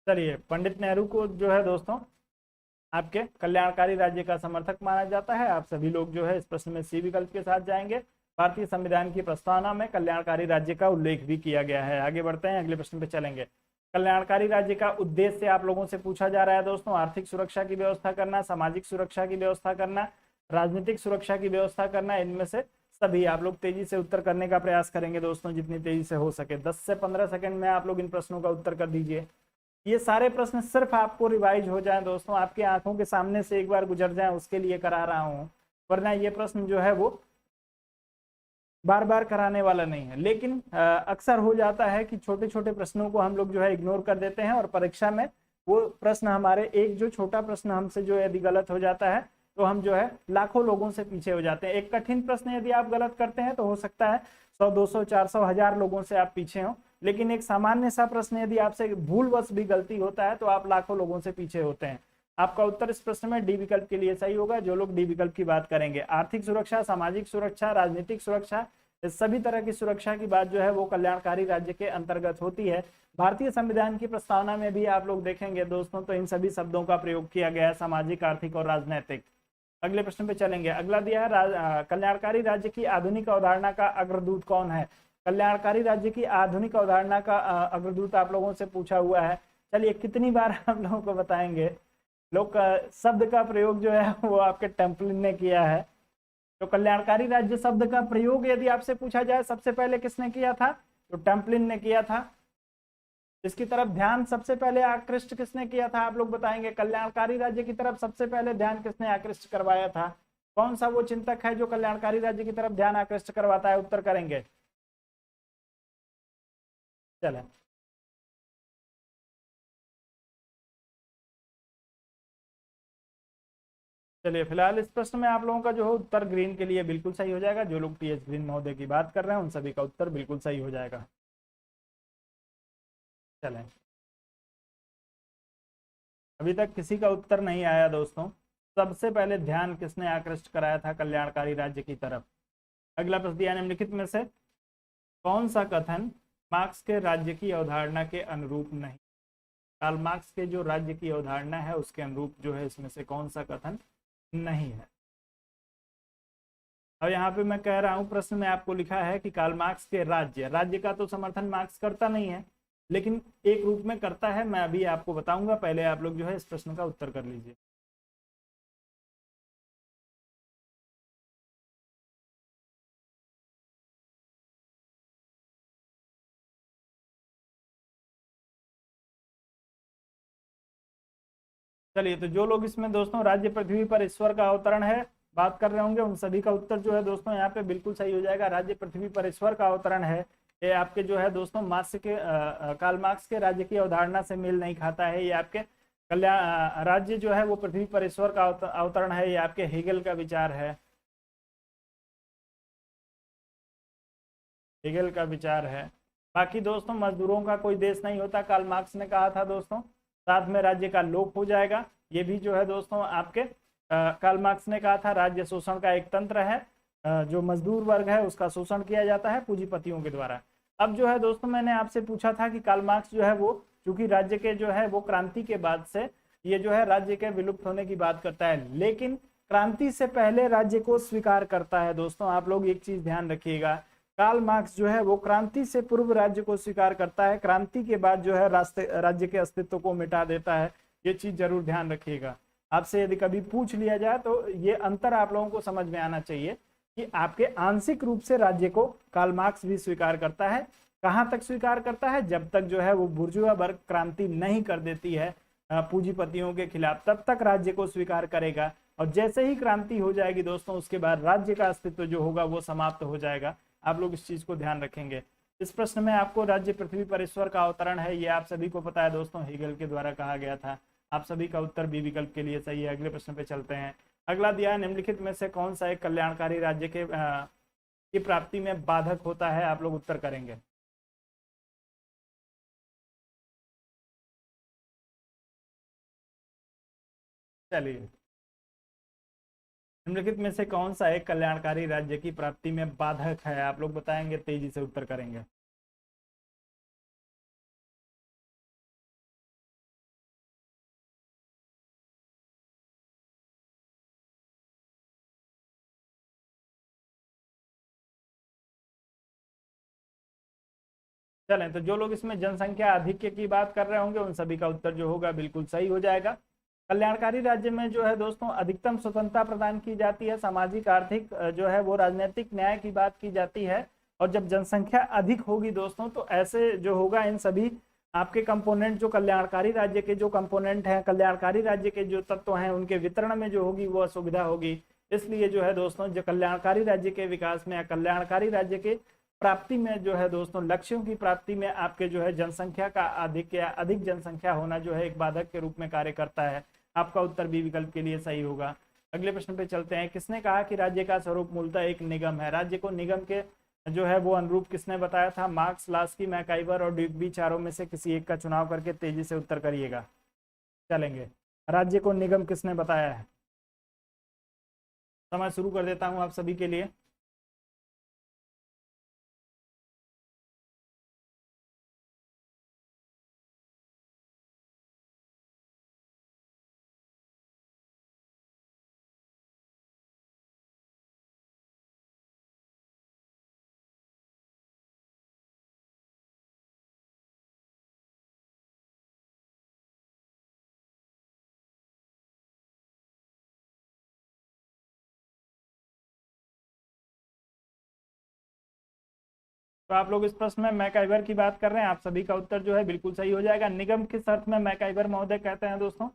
चलिए, पंडित नेहरू को जो है दोस्तों आपके कल्याणकारी राज्य का समर्थक माना जाता है। आप सभी लोग जो है इस प्रश्न में सी विकल्प के साथ जाएंगे। भारतीय संविधान की प्रस्तावना में कल्याणकारी राज्य का उल्लेख भी किया गया है। आगे बढ़ते हैं, अगले प्रश्न पे चलेंगे। कल्याणकारी राज्य का उद्देश्य आप लोगों से पूछा जा रहा है दोस्तों, आर्थिक सुरक्षा की व्यवस्था करना, सामाजिक सुरक्षा की व्यवस्था करना, राजनीतिक सुरक्षा की व्यवस्था करना, इनमें से सभी। आप लोग तेजी से उत्तर करने का प्रयास करेंगे दोस्तों, जितनी तेजी से हो सके। 10 से 15 सेकंड में आप लोग इन प्रश्नों का उत्तर कर दीजिए। ये सारे प्रश्न सिर्फ आपको रिवाइज हो जाए दोस्तों, आपकी आंखों के सामने से एक बार गुजर जाए, उसके लिए करा रहा हूं, वरना ये प्रश्न जो है वो बार बार कराने वाला नहीं है। लेकिन अक्सर हो जाता है कि छोटे छोटे प्रश्नों को हम लोग जो है इग्नोर कर देते हैं, और परीक्षा में वो प्रश्न हमारे एक जो छोटा प्रश्न हमसे जो यदि गलत हो जाता है तो हम जो है लाखों लोगों से पीछे हो जाते हैं। एक कठिन प्रश्न यदि आप गलत करते हैं तो हो सकता है 100, 200, 400, 1000 लोगों से आप पीछे हो, लेकिन एक सामान्य सा प्रश्न यदि आपसे भूलवश भी गलती होता है तो आप लाखों लोगों से पीछे होते हैं। आपका उत्तर इस प्रश्न में डी विकल्प के लिए सही होगा, जो लोग डी विकल्प की बात करेंगे। आर्थिक सुरक्षा, सामाजिक सुरक्षा, राजनीतिक सुरक्षा, इस सभी तरह की सुरक्षा की बात जो है वो कल्याणकारी राज्य के अंतर्गत होती है। भारतीय संविधान की प्रस्तावना में भी आप लोग देखेंगे दोस्तों तो इन सभी शब्दों का प्रयोग किया गया है, सामाजिक, आर्थिक और राजनैतिक। अगले प्रश्न पे चलेंगे। अगला दिया है, कल्याणकारी राज्य की आधुनिक अवधारणा का अग्रदूत कौन है? कल्याणकारी राज्य की आधुनिक अवधारणा का अग्रदूत आप लोगों से पूछा हुआ है। चलिए, कितनी बार आप लोगों को बताएंगे। लोग शब्द का प्रयोग जो है वो आपके टेम्पलिन ने किया है। तो कल्याणकारी राज्य शब्द का प्रयोग यदि आपसे पूछा जाए सबसे पहले किसने किया था, तो टेम्पलिन ने किया था। इसकी तरफ ध्यान सबसे पहले आकृष्ट किसने किया था? आप लोग बताएंगे। कल्याणकारी राज्य की तरफ सबसे पहले ध्यान किसने आकृष्ट करवाया था? कौन सा वो चिंतक है जो कल्याणकारी राज्य की तरफ ध्यान आकृष्ट करवाता है? उत्तर करेंगे। चले, चलिए फिलहाल इस प्रश्न में आप लोगों का जो है उत्तर ग्रीन के लिए बिल्कुल सही हो जाएगा। जो लोग टीएच ग्रीन महोदय की बात कर रहे हैं उन सभी का उत्तर बिल्कुल सही हो जाएगा। चलें, अभी तक किसी का उत्तर नहीं आया दोस्तों। सबसे पहले ध्यान किसने आकृष्ट कराया था कल्याणकारी राज्य की तरफ? अगला प्रश्न दिया निम्नलिखित में से कौन सा कथन मार्क्स के राज्य की अवधारणा के अनुरूप नहीं? कार्ल मार्क्स के जो राज्य की अवधारणा है उसके अनुरूप जो है इसमें से कौन सा कथन नहीं है? अब यहाँ पे मैं कह रहा हूँ, प्रश्न में आपको लिखा है कि कार्ल मार्क्स के राज्य का तो समर्थन मार्क्स करता नहीं है, लेकिन एक रूप में करता है। मैं अभी आपको बताऊंगा, पहले आप लोग जो है इस प्रश्न का उत्तर कर लीजिए। चलिए, तो जो लोग इसमें दोस्तों राज्य पृथ्वी पर ईश्वर का अवतरण है बात कर रहे होंगे, उन सभी का उत्तर जो है दोस्तों यहाँ पे बिल्कुल सही हो जाएगा। राज्य पृथ्वी पर ईश्वर का अवतरण है, ये आपके जो है दोस्तों मार्क्स के कार्ल मार्क्स के राज्य की अवधारणा से मेल नहीं खाता है। ये आपके कल्याण राज्य जो है वो पृथ्वी पर ईश्वर का अवतरण है, ये आपके हेगल का विचार है, हेगल का विचार है। बाकी दोस्तों मजदूरों का कोई देश नहीं होता, कार्ल मार्क्स ने कहा था दोस्तों। साथ में राज्य का लोप हो जाएगा, ये भी जो है दोस्तों आपके कार्ल मार्क्स ने कहा था। राज्य शोषण का एक तंत्र है, जो मजदूर वर्ग है उसका शोषण किया जाता है पूंजीपतियों के द्वारा। अब जो है दोस्तों मैंने आपसे पूछा था कि कार्ल मार्क्स जो है वो चूंकि राज्य के जो है वो क्रांति के बाद से ये जो है राज्य के विलुप्त होने की बात करता है, लेकिन क्रांति से पहले राज्य को स्वीकार करता है। दोस्तों आप लोग एक चीज ध्यान रखिएगा, कार्ल मार्क्स जो है वो क्रांति से पूर्व राज्य को स्वीकार करता है, क्रांति के बाद जो है राज्य के अस्तित्व को मिटा देता है। ये चीज जरूर ध्यान रखिएगा। आपसे यदि कभी पूछ लिया जाए तो ये अंतर आप लोगों को समझ में आना चाहिए कि आपके आंशिक रूप से राज्य को कार्ल मार्क्स भी स्वीकार करता है। कहाँ तक स्वीकार करता है? जब तक जो है वो बुर्जुआ वर्ग क्रांति नहीं कर देती है पूंजीपतियों के खिलाफ, तब तक राज्य को स्वीकार करेगा। और जैसे ही क्रांति हो जाएगी दोस्तों, उसके बाद राज्य का अस्तित्व जो होगा वो समाप्त हो जाएगा। आप लोग इस चीज को ध्यान रखेंगे। इस प्रश्न में आपको राज्य पृथ्वी पर ईश्वर का अवतरण है, ये आप सभी को पता है दोस्तों, हेगल के द्वारा कहा गया था। आप सभी का उत्तर बी विकल्प के लिए सही है। अगले प्रश्न पे चलते हैं। अगला दिया है निम्नलिखित में से कौन सा एक कल्याणकारी राज्य के की प्राप्ति में बाधक होता है? आप लोग उत्तर करेंगे। चलिए, निम्नलिखित में से कौन सा एक कल्याणकारी राज्य की प्राप्ति में बाधक है? आप लोग बताएंगे, तेजी से उत्तर करेंगे। चलें, तो जो लोग इसमें जनसंख्या आधिक्य की बात कर रहे होंगे उन सभी का उत्तर जो होगा बिल्कुल सही हो जाएगा। कल्याणकारी राज्य में जो है दोस्तों अधिकतम स्वतंत्रता प्रदान की जाती है, सामाजिक आर्थिक जो है वो राजनीतिक न्याय की बात की जाती है। और जब जनसंख्या अधिक होगी दोस्तों तो ऐसे जो होगा इन सभी आपके कंपोनेंट, जो कल्याणकारी राज्य के जो कंपोनेंट हैं, कल्याणकारी राज्य के जो तत्व हैं, उनके वितरण में जो होगी वो असुविधा होगी। इसलिए जो है दोस्तों जो कल्याणकारी राज्य के विकास में या कल्याणकारी राज्य के प्राप्ति में जो है दोस्तों लक्ष्यों की प्राप्ति में आपके जो है जनसंख्या का अधिक या अधिक जनसंख्या होना जो है एक बाधक के रूप में कार्य करता है। आपका उत्तर बी विकल्प के लिए सही होगा। अगले प्रश्न पे चलते हैं। किसने कहा कि राज्य का स्वरूप मूलतः एक निगम है? राज्य को निगम के जो है वो अनुरूप किसने बताया था? मार्क्स, लास्की, मैकाइवर और ड्यूकबी, चारों में से किसी एक का चुनाव करके तेजी से उत्तर करिएगा। चलेंगे, राज्य को निगम किसने बताया है? समय शुरू कर देता हूं आप सभी के लिए। तो आप लोग इस प्रश्न में मैकाइवर की बात कर रहे हैं, आप सभी का उत्तर जो है बिल्कुल सही हो जाएगा। निगम किस अर्थ में मैकाइवर महोदय कहते हैं दोस्तों?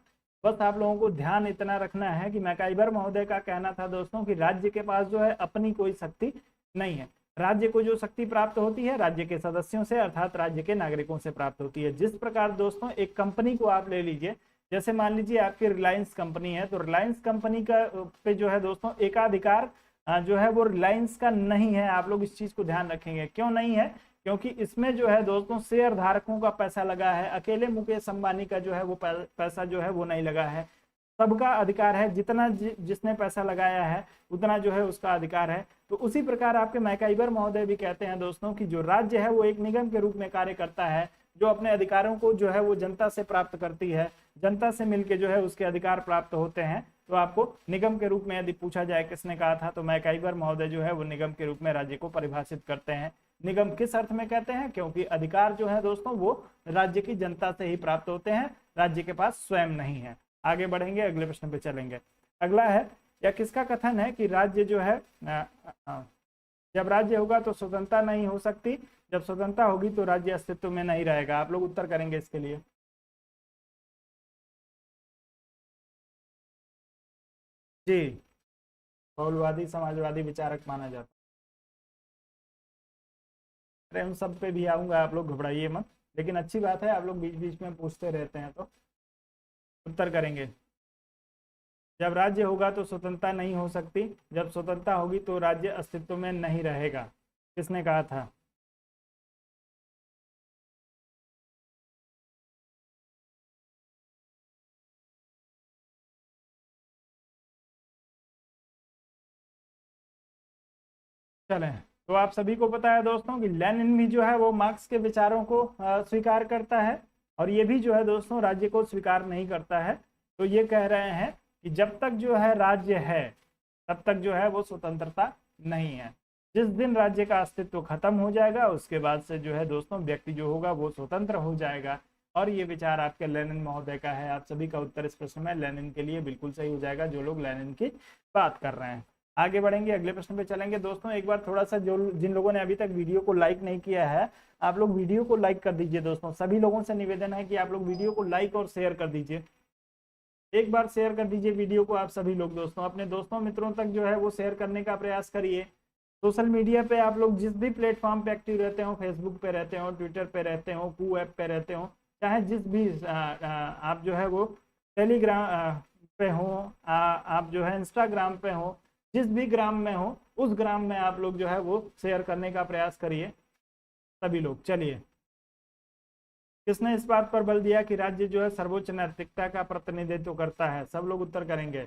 बस आप लोगों को ध्यान इतना रखना है कि मैकाइवर महोदय का कहना था दोस्तों कि राज्य के पास जो है अपनी कोई शक्ति नहीं है। राज्य को जो शक्ति प्राप्त होती है राज्य के सदस्यों से, अर्थात राज्य के नागरिकों से प्राप्त होती है। जिस प्रकार दोस्तों एक कंपनी को आप ले लीजिए, जैसे मान लीजिए आपकी रिलायंस कंपनी है, तो रिलायंस कंपनी का पे जो है दोस्तों एकाधिकार जो है वो रिलायंस का नहीं है। आप लोग इस चीज को ध्यान रखेंगे। क्यों नहीं है? क्योंकि इसमें जो है दोस्तों शेयर धारकों का पैसा लगा है, अकेले मुकेश अंबानी का जो है वो पैसा जो है वो नहीं लगा है। सबका अधिकार है, जितना जिसने पैसा लगाया है उतना जो है उसका अधिकार है। तो उसी प्रकार आपके मैकाइबर महोदय भी कहते हैं दोस्तों कि जो राज्य है वो एक निगम के रूप में कार्य करता है, जो अपने अधिकारों को जो है वो जनता से प्राप्त करती है, जनता से मिलकर जो है उसके अधिकार प्राप्त होते हैं। तो आपको निगम के रूप में यदि पूछा जाए किसने कहा था, तो मैकाइबर महोदय जो है वो निगम के रूप में राज्य को परिभाषित करते हैं। निगम किस अर्थ में कहते हैं, क्योंकि अधिकार जो है दोस्तों वो राज्य की जनता से ही प्राप्त होते हैं, राज्य के पास स्वयं नहीं है। आगे बढ़ेंगे, अगले प्रश्न पे चलेंगे। अगला है, यह किसका कथन है कि राज्य जो है जब राज्य होगा तो स्वतंत्रता नहीं हो सकती, जब स्वतंत्रता होगी तो राज्य अस्तित्व में नहीं रहेगा। आप लोग उत्तर करेंगे इसके लिए। जी, बहुलवादी समाजवादी विचारक माना जाता है। अरे उन सब पे भी आऊंगा, आप लोग घबराइए मत, लेकिन अच्छी बात है आप लोग बीच बीच में पूछते रहते हैं। तो उत्तर करेंगे, जब राज्य होगा तो स्वतंत्रता नहीं हो सकती, जब स्वतंत्रता होगी तो राज्य अस्तित्व में नहीं रहेगा। किसने कहा था? चलें, तो आप सभी को पता है दोस्तों कि लेनिन भी जो है वो मार्क्स के विचारों को स्वीकार करता है, और ये भी जो है दोस्तों राज्य को स्वीकार नहीं करता है। तो ये कह रहे हैं कि जब तक जो है राज्य है तब तक जो है वो स्वतंत्रता नहीं है। जिस दिन राज्य का अस्तित्व खत्म हो जाएगा उसके बाद से जो है दोस्तों व्यक्ति जो होगा वो स्वतंत्र हो जाएगा। और ये विचार आपके लेनिन महोदय का है। आप सभी का उत्तर इस प्रश्न में लेनिन के लिए बिल्कुल सही हो जाएगा, जो लोग लेनिन की बात कर रहे हैं। आगे बढ़ेंगे, अगले प्रश्न पे चलेंगे दोस्तों। एक बार थोड़ा सा जो जिन लोगों ने अभी तक वीडियो को लाइक नहीं किया है, आप लोग वीडियो को लाइक कर दीजिए दोस्तों। सभी लोगों से निवेदन है कि आप लोग वीडियो को लाइक और शेयर कर दीजिए। एक बार शेयर कर दीजिए वीडियो को आप सभी लोग दोस्तों, अपने दोस्तों मित्रों तक जो है वो शेयर करने का प्रयास करिए। सोशल मीडिया पे आप लोग जिस भी प्लेटफॉर्म पे एक्टिव रहते हो, फेसबुक पे रहते हो, ट्विटर पे रहते हो, कू ऐप पे रहते हो, चाहे जिस भी आप जो है वो टेलीग्राम पे हो, आप जो है इंस्टाग्राम पे हो, जिस भी ग्राम में हो उस ग्राम में आप लोग जो है वो शेयर करने का प्रयास करिए सभी लोग। चलिए, किसने इस बात पर बल दिया कि राज्य जो है सर्वोच्च नैतिकता का प्रतिनिधित्व करता है? सब लोग उत्तर करेंगे।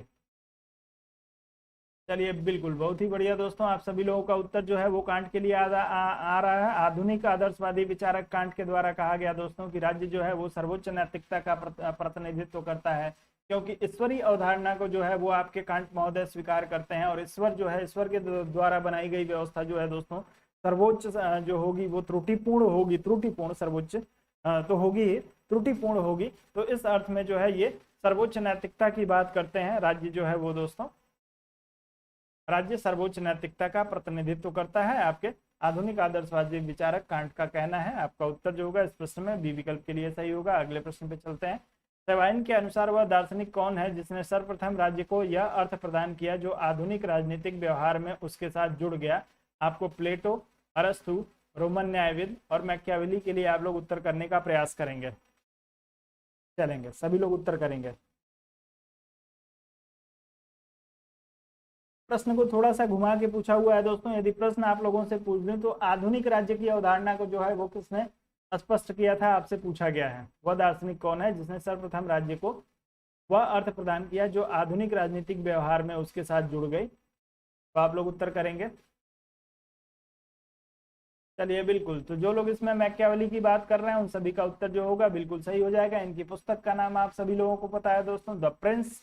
चलिए, बिल्कुल, बहुत ही बढ़िया दोस्तों। आप सभी लोगों का उत्तर जो है वो कांट के लिए आ रहा है। आधुनिक आदर्शवादी विचारक कांट के द्वारा कहा गया दोस्तों कि राज्य जो है वो सर्वोच्च नैतिकता का प्रतिनिधित्व करता है, क्योंकि ईश्वरीय अवधारणा को जो है वो आपके कांट महोदय स्वीकार करते हैं। और ईश्वर जो है, ईश्वर के द्वारा बनाई गई व्यवस्था जो है दोस्तों सर्वोच्च जो होगी वो त्रुटिपूर्ण होगी, त्रुटिपूर्ण, सर्वोच्च तो होगी ही, त्रुटिपूर्ण होगी। तो इस अर्थ में जो है ये सर्वोच्च नैतिकता की बात करते हैं। राज्य जो है वो दोस्तों, राज्य सर्वोच्च नैतिकता का प्रतिनिधित्व करता है, आपके आधुनिक आदर्शवादी विचारक कांट का कहना है। आपका उत्तर जो होगा इस प्रश्न में बी विकल्प के लिए सही होगा। अगले प्रश्न पे चलते हैं। सेवाइन के अनुसार वह दार्शनिक कौन है जिसने सर्वप्रथम राज्य को यह अर्थ प्रदान किया जो आधुनिक राजनीतिक व्यवहार में उसके साथ जुड़ गया? आपको प्लेटो, अरस्तु, रोमन न्यायविद और मैकियावेली के लिए आप लोग उत्तर करने का प्रयास करेंगे। चलेंगे, सभी लोग उत्तर करेंगे। प्रश्न को थोड़ा सा घुमा के पूछा हुआ है दोस्तों। यदि प्रश्न आप लोगों से पूछ दें तो आधुनिक राज्य की अवधारणा को जो है वो किसने स्पष्ट किया था, आपसे पूछा गया है। वह दार्शनिक कौन है जिसने सर्वप्रथम राज्य को वह अर्थ प्रदान किया जो आधुनिक राजनीतिक व्यवहार में उसके साथ जुड़ गई? तो आप लोग उत्तर करेंगे। चलिए, बिल्कुल, तो जो लोग इसमें मैकियावेली की बात कर रहे हैं उन सभी का उत्तर जो होगा बिल्कुल सही हो जाएगा। इनकी पुस्तक का नाम आप सभी लोगों को पता है दोस्तों, द प्रिंस।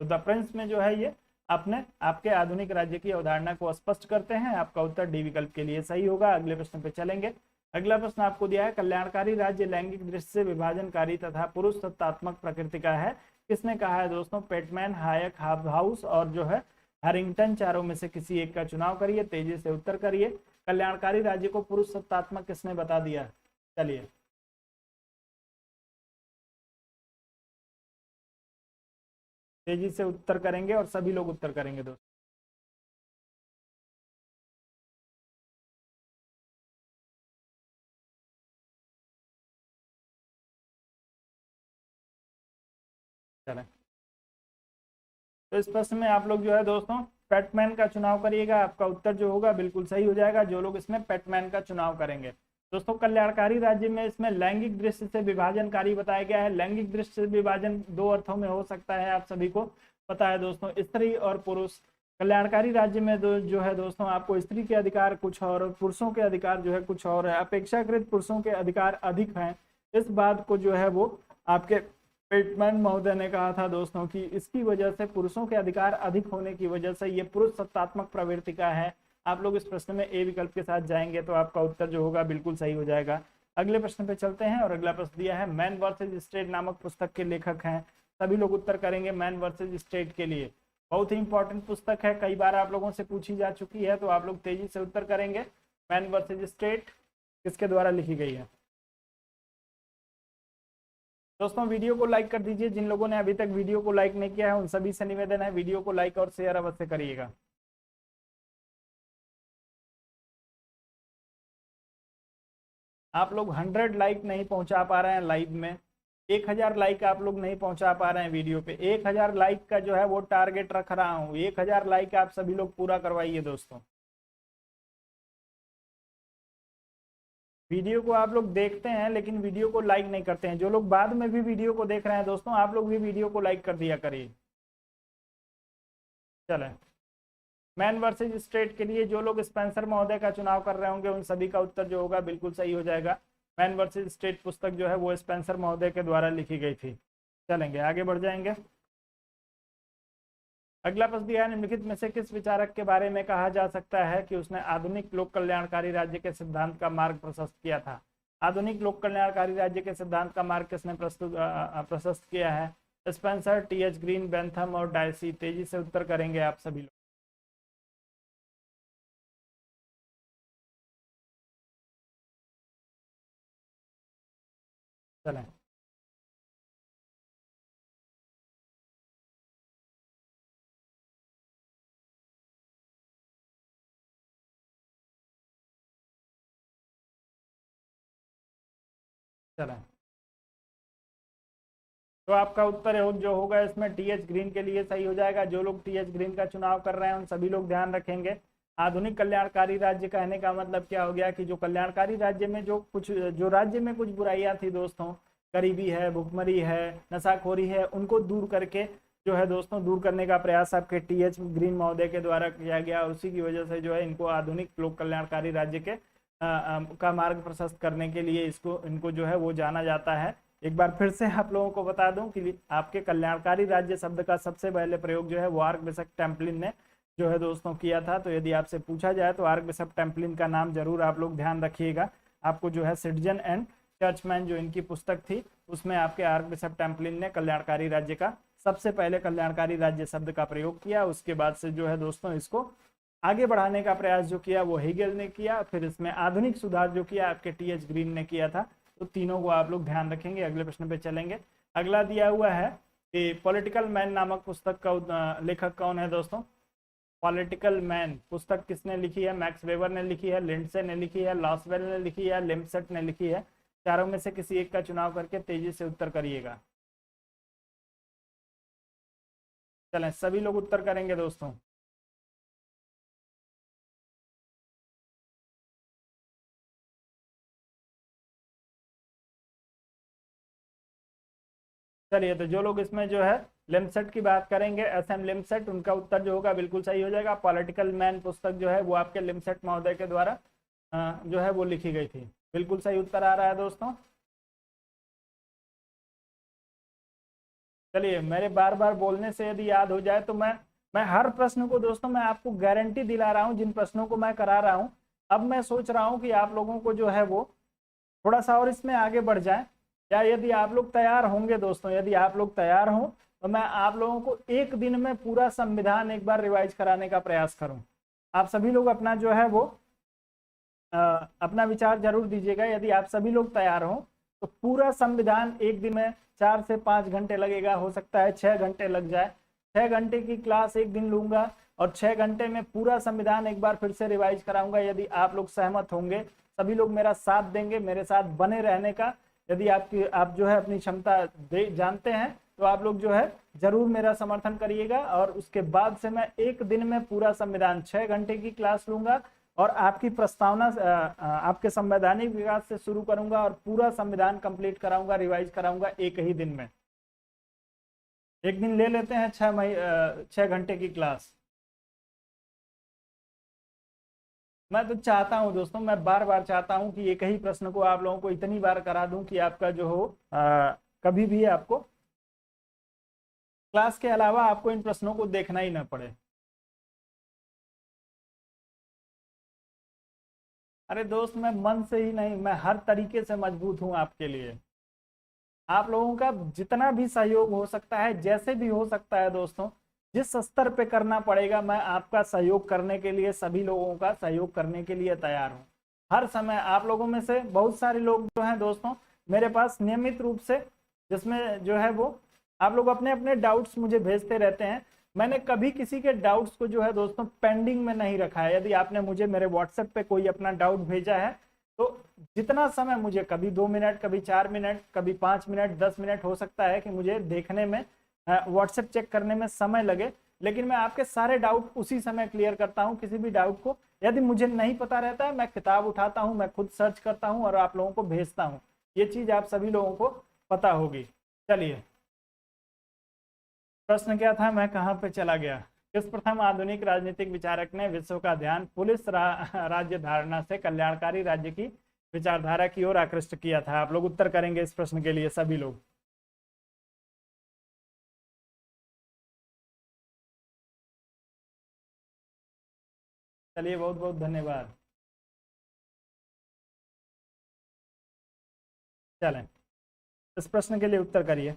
तो द प्रिंस में जो है ये अपने आपके आधुनिक राज्य की अवधारणा को स्पष्ट करते हैं। आपका उत्तर डी विकल्प के लिए सही होगा। अगले प्रश्न पे चलेंगे। अगला प्रश्न आपको दिया है, कल्याणकारी राज्य लैंगिक दृष्टि से विभाजनकारी तथा पुरुष सत्तात्मक प्रकृति का है। किसने कहा है दोस्तों? पेटमैन, हायक, हाउस और जो है हैरिंगटन। चारों में से किसी एक का चुनाव करिए, तेजी से उत्तर करिए। कल्याणकारी राज्य को पुरुष सत्तात्मक किसने बता दिया? चलिए, तेजी से उत्तर करेंगे और सभी लोग उत्तर करेंगे दोस्तों। चलें, तो इस प्रश्न में आप लोग जो है दोस्तों पेटमैन का चुनाव करिएगा। आपका उत्तर जो होगा बिल्कुल सही हो जाएगा, जो लोग इसमें पेटमैन का चुनाव करेंगे। दोस्तों कल्याणकारी राज्य में इसमें लैंगिक दृष्टि से विभाजनकारी बताया गया है। लैंगिक दृष्टि से विभाजन दो अर्थों में हो सकता है, आप सभी को पता है दोस्तों, स्त्री और पुरुष। कल्याणकारी राज्य में जो है दोस्तों आपको स्त्री के अधिकार कुछ और पुरुषों के अधिकार जो है कुछ और है। अपेक्षाकृत पुरुषों के अधिकार अधिक हैं। इस बात को जो है वो आपके पेटमैन महोदय ने कहा था दोस्तों कि इसकी वजह से पुरुषों के अधिकार अधिक होने की वजह से ये पुरुष सत्तात्मक प्रवृत्ति का है। आप लोग इस प्रश्न में ए विकल्प के साथ जाएंगे तो आपका उत्तर जो होगा बिल्कुल सही हो जाएगा। अगले प्रश्न पे चलते हैं और अगला प्रश्न दिया है मैन वर्सेज स्टेट नामक पुस्तक के लेखक हैं। सभी लोग उत्तर करेंगे मैन वर्सेज स्टेट के लिए। बहुत ही इंपॉर्टेंट पुस्तक है, कई बार आप लोगों से पूछी जा चुकी है, तो आप लोग तेजी से उत्तर करेंगे। मैन वर्सेज स्टेट किसके द्वारा लिखी गई है? दोस्तों वीडियो को लाइक कर दीजिए। जिन लोगों ने अभी तक वीडियो को लाइक नहीं किया है उन सभी से निवेदन है वीडियो को लाइक और शेयर अवश्य करिएगा। आप लोग 100 लाइक नहीं पहुंचा पा रहे हैं लाइव में, 1000 लाइक आप लोग नहीं पहुंचा पा रहे हैं वीडियो पे। 1000 लाइक का जो है वो टारगेट रख रहा हूं, 1000 लाइक आप सभी लोग पूरा करवाइए दोस्तों। वीडियो को आप लोग देखते हैं लेकिन वीडियो को लाइक नहीं करते हैं। जो लोग बाद में भी वीडियो को देख रहे हैं दोस्तों, आप लोग भी वीडियो को लाइक कर दिया करिए। चले, मैन वर्सेज स्टेट के लिए जो लोग स्पेंसर महोदय का चुनाव कर रहे होंगे उन सभी का उत्तर जो होगा बिल्कुल सही हो जाएगा। मैन वर्सेज स्टेट पुस्तक जो है वो स्पेंसर महोदय के द्वारा लिखी गई थी। चलेंगे आगे बढ़ जाएंगे। अगला प्रश्न दिया है निम्नलिखित में से किस विचारक के बारे में कहा जा सकता है कि उसने आधुनिक लोक कल्याणकारी राज्य के सिद्धांत का मार्ग प्रशस्त किया था? आधुनिक लोक कल्याणकारी राज्य के सिद्धांत का मार्ग किसने प्रशस्त किया है? स्पेंसर, टीएच ग्रीन, बेंथम और डायसी। तेजी से उत्तर करेंगे आप सभी लोग। चलें, चलें, तो आपका उत्तर जो होगा इसमें टीएच ग्रीन के लिए सही हो जाएगा। जो लोग टीएच ग्रीन का चुनाव कर रहे हैं उन सभी लोग ध्यान रखेंगे। आधुनिक कल्याणकारी राज्य कहने का मतलब क्या हो गया कि जो कल्याणकारी राज्य में जो राज्य में कुछ बुराइयां थी दोस्तों, गरीबी है, भुखमरी है, नशाखोरी है, उनको दूर करके जो है दोस्तों दूर करने का प्रयास आपके टीएच ग्रीन महोदय के द्वारा किया गया। उसी की वजह से जो है इनको आधुनिक लोक कल्याणकारी राज्य के का मार्ग प्रशस्त करने के लिए इनको जो है वो जाना जाता है। एक बार फिर से आप लोगों को बता दूं कि आपके कल्याणकारी राज्य शब्द का सबसे पहले प्रयोग जो है वो आर्क बिशप टेम्पलिन ने जो है दोस्तों किया था। तो यदि आपसे पूछा जाए तो आर्क बिशप टेम्पलिन का नाम जरूर आप लोग ध्यान रखिएगा। आपको जो है सिटीजन एंड चर्चमैन जो इनकी पुस्तक थी उसमें आपके आर्क बिशप टेम्पलिन ने कल्याणकारी राज्य का सबसे पहले कल्याणकारी राज्य शब्द का प्रयोग किया। उसके बाद से जो है दोस्तों इसको आगे बढ़ाने का प्रयास जो किया वो हेगेल ने किया, फिर इसमें आधुनिक सुधार जो किया आपके टीएच ग्रीन ने किया था। तो तीनों को आप लोग ध्यान रखेंगे। अगले प्रश्न पे चलेंगे। अगला दिया हुआ है कि पॉलिटिकल मैन नामक पुस्तक का लेखक कौन है दोस्तों? पॉलिटिकल मैन पुस्तक किसने लिखी है? मैक्स वेबर ने लिखी है, लिंडसे ने लिखी है, लॉसवेल ने लिखी है, लिम्सेट ने लिखी है। चारों में से किसी एक का चुनाव करके तेजी से उत्तर करिएगा। चलें, सभी लोग उत्तर करेंगे दोस्तों। चलिए, तो जो लोग इसमें जो है लिम्सेट की बात करेंगे, एसएम लिम्सेट, उनका उत्तर जो होगा बिल्कुल सही हो जाएगा। पॉलिटिकल मैन पुस्तक जो है वो आपके लिम्सेट महोदय के द्वारा जो है वो लिखी गई थी। बिल्कुल सही उत्तर आ रहा है दोस्तों। चलिए, मेरे बार बार बोलने से यदि याद हो जाए तो मैं हर प्रश्न को दोस्तों मैं आपको गारंटी दिला रहा हूं जिन प्रश्नों को मैं करा रहा हूं। अब मैं सोच रहा हूं कि आप लोगों को जो है वो थोड़ा सा और इसमें आगे बढ़ जाए। या यदि आप लोग तैयार होंगे दोस्तों, यदि आप लोग तैयार हो तो मैं आप लोगों को एक दिन में पूरा संविधान एक बार रिवाइज कराने का प्रयास करूं। आप सभी लोग अपना जो है वो अपना विचार जरूर दीजिएगा। यदि आप सभी लोग तैयार हो तो पूरा संविधान एक दिन में 4 से 5 घंटे लगेगा, हो सकता है 6 घंटे लग जाए। 6 घंटे की क्लास एक दिन लूंगा और 6 घंटे में पूरा संविधान एक बार फिर से रिवाइज कराऊंगा। यदि आप लोग सहमत होंगे, सभी लोग मेरा साथ देंगे, मेरे साथ बने रहने का यदि आप जो है अपनी क्षमता जानते हैं तो आप लोग जो है जरूर मेरा समर्थन करिएगा। और उसके बाद से मैं एक दिन में पूरा संविधान 6 घंटे की क्लास लूंगा और आपकी प्रस्तावना आपके संवैधानिक विकास से शुरू करूंगा और पूरा संविधान कंप्लीट कराऊंगा, रिवाइज कराऊंगा एक ही दिन में। एक दिन ले लेते हैं 6 घंटे की क्लास। मैं तो चाहता हूं दोस्तों, मैं बार बार चाहता हूं कि एक ही प्रश्न को आप लोगों को इतनी बार करा दूं कि आपका जो हो कभी भी आपको क्लास के अलावा आपको इन प्रश्नों को देखना ही ना पड़े। अरे दोस्त, मैं मन से ही नहीं, मैं हर तरीके से मजबूत हूं आपके लिए। आप लोगों का जितना भी सहयोग हो सकता है, जैसे भी हो सकता है दोस्तों, जिस स्तर पे करना पड़ेगा, मैं आपका सहयोग करने के लिए, सभी लोगों का सहयोग करने के लिए तैयार हूं। हर समय आप लोगों में से बहुत सारे लोग जो हैं दोस्तों मेरे पास नियमित रूप से, जिसमें जो है वो आप लोग अपने अपने डाउट्स मुझे भेजते रहते हैं। मैंने कभी किसी के डाउट्स को जो है दोस्तों पेंडिंग में नहीं रखा है। यदि आपने मुझे मेरे व्हाट्सएप पे कोई अपना डाउट भेजा है तो जितना समय मुझे, कभी 2 मिनट, कभी 4 मिनट, कभी 5 मिनट, 10 मिनट हो सकता है कि मुझे देखने में, व्हाट्सएप चेक करने में समय लगे, लेकिन मैं आपके सारे डाउट उसी समय क्लियर करता हूं। किसी भी डाउट को यदि मुझे नहीं पता रहता है, मैं किताब उठाता हूं, मैं खुद सर्च करता हूं और आप लोगों को भेजता हूं। ये चीज आप सभी लोगों को पता होगी। चलिए, प्रश्न क्या था, मैं कहाँ पे चला गया। किस प्रथम आधुनिक राजनीतिक विचारक ने विश्व का ध्यान पुलिस राज्य धारणा से कल्याणकारी राज्य की विचारधारा की ओर आकृष्ट किया था? आप लोग उत्तर करेंगे इस प्रश्न के लिए सभी लोग। चलिए, बहुत बहुत धन्यवाद। चलें, इस प्रश्न के लिए उत्तर करिए।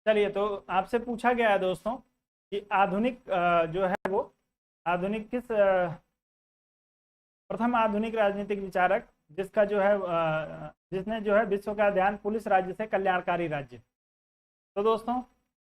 चलिए, तो आपसे पूछा गया है दोस्तों कि आधुनिक जो है वो आधुनिक किस प्रथम आधुनिक राजनीतिक विचारक जिसका जो है जिसने जो है विश्व का ध्यान पुलिस राज्य से कल्याणकारी राज्य। तो दोस्तों,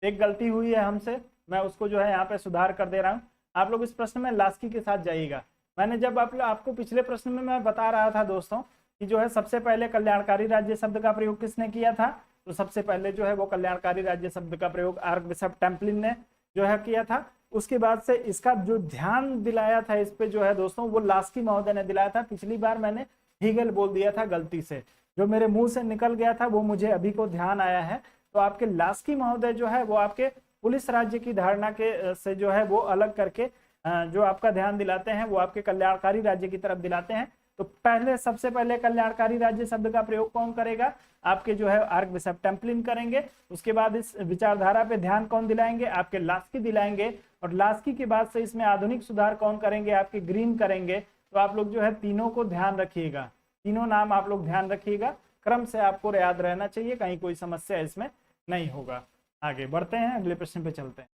एक गलती हुई है हमसे, मैं उसको जो है यहाँ पे सुधार कर दे रहा हूँ। आप लोग इस प्रश्न में लास्की के साथ जाइएगा। मैंने जब आपको पिछले प्रश्न में मैं बता रहा था दोस्तों कि जो है सबसे पहले कल्याणकारी राज्य शब्द का प्रयोग किसने किया था, तो सबसे पहले जो है वो कल्याणकारी राज्य शब्द का प्रयोग आर्क बिशप टेम्पलिन ने जो है किया था। उसके बाद से इसका जो ध्यान दिलाया था इस पे जो है दोस्तों, वो लास्की महोदय ने दिलाया था। पिछली बार मैंने हीगल बोल दिया था गलती से, जो मेरे मुंह से निकल गया था वो मुझे अभी को ध्यान आया है। तो आपके लास्की महोदय जो है वो आपके पुलिस राज्य की धारणा के से जो है वो अलग करके जो आपका ध्यान दिलाते हैं वो आपके कल्याणकारी राज्य की तरफ दिलाते हैं। तो पहले, सबसे पहले कल्याणकारी राज्य शब्द का प्रयोग कौन करेगा? आपके जो है आर्क बिशप टेम्पलिन करेंगे। उसके बाद इस विचारधारा पे ध्यान कौन दिलाएंगे? आपके लास्की दिलाएंगे। और लास्की के बाद से इसमें आधुनिक सुधार कौन करेंगे? आपके ग्रीन करेंगे। तो आप लोग जो है तीनों को ध्यान रखिएगा, तीनों नाम आप लोग ध्यान रखिएगा, क्रम से आपको याद रहना चाहिए, कहीं कोई समस्या इसमें नहीं होगा। आगे बढ़ते हैं, अगले प्रश्न पे चलते हैं।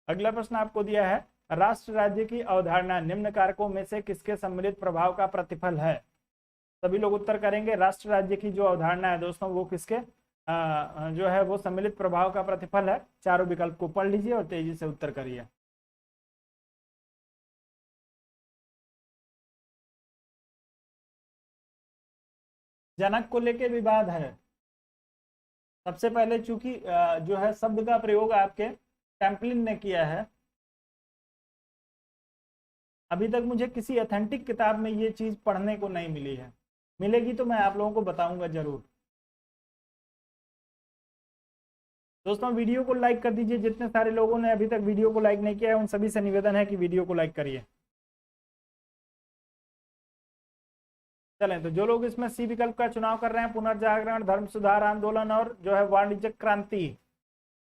अगला प्रश्न आपको दिया है, राष्ट्र राज्य की अवधारणा निम्न कारकों में से किसके सम्मिलित प्रभाव का प्रतिफल है? सभी लोग उत्तर करेंगे। राष्ट्र राज्य की जो अवधारणा है दोस्तों वो किसके जो है वो सम्मिलित प्रभाव का प्रतिफल है? चारों विकल्प को पढ़ लीजिए और तेजी से उत्तर करिए। जनक को लेके विवाद है। सबसे पहले चूंकि जो है शब्द का प्रयोग आपके टेम्पलिन ने किया है, अभी तक मुझे किसी ऑथेंटिक किताब में ये चीज पढ़ने को नहीं मिली है। मिलेगी तो मैं आप लोगों को बताऊंगा जरूर। दोस्तों, वीडियो को लाइक कर दीजिए। जितने सारे लोगों ने अभी तक वीडियो को लाइक नहीं किया है उन सभी से निवेदन है कि वीडियो को लाइक करिए। चलें, तो जो लोग इसमें सी विकल्प का चुनाव कर रहे हैं, पुनर्जागरण, धर्म सुधार आंदोलन और जो है वाणिज्यिक क्रांति,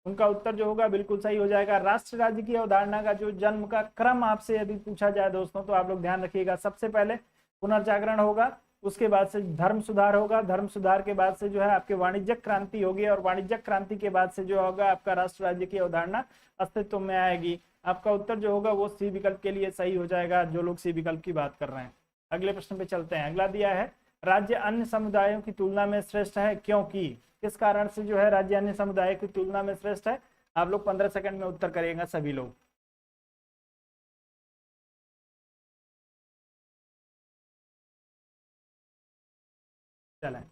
उनका उत्तर जो होगा बिल्कुल सही हो जाएगा। राष्ट्र राज्य की अवधारणा का जो जन्म का क्रम आपसे यदि पूछा जाए दोस्तों, तो आप लोग ध्यान रखिएगा। सबसे पहले पुनर्जागरण होगा, उसके बाद से धर्म सुधार होगा, धर्म सुधार के बाद से जो है आपके वाणिज्यिक क्रांति होगी, और वाणिज्यिक क्रांति के बाद से जो होगा आपका राष्ट्र राज्य की अवधारणा अस्तित्व में आएगी। आपका उत्तर जो होगा वो सी विकल्प के लिए सही हो जाएगा, जो लोग सी विकल्प की बात कर रहे हैं। अगले प्रश्न पे चलते हैं। अगला दिया है, राज्य अन्य समुदायों की तुलना में श्रेष्ठ है क्योंकि? किस कारण से जो है राज्य अन्य समुदाय की तुलना में श्रेष्ठ है? आप लोग 15 सेकंड में उत्तर करिएगा सभी लोग। चलें,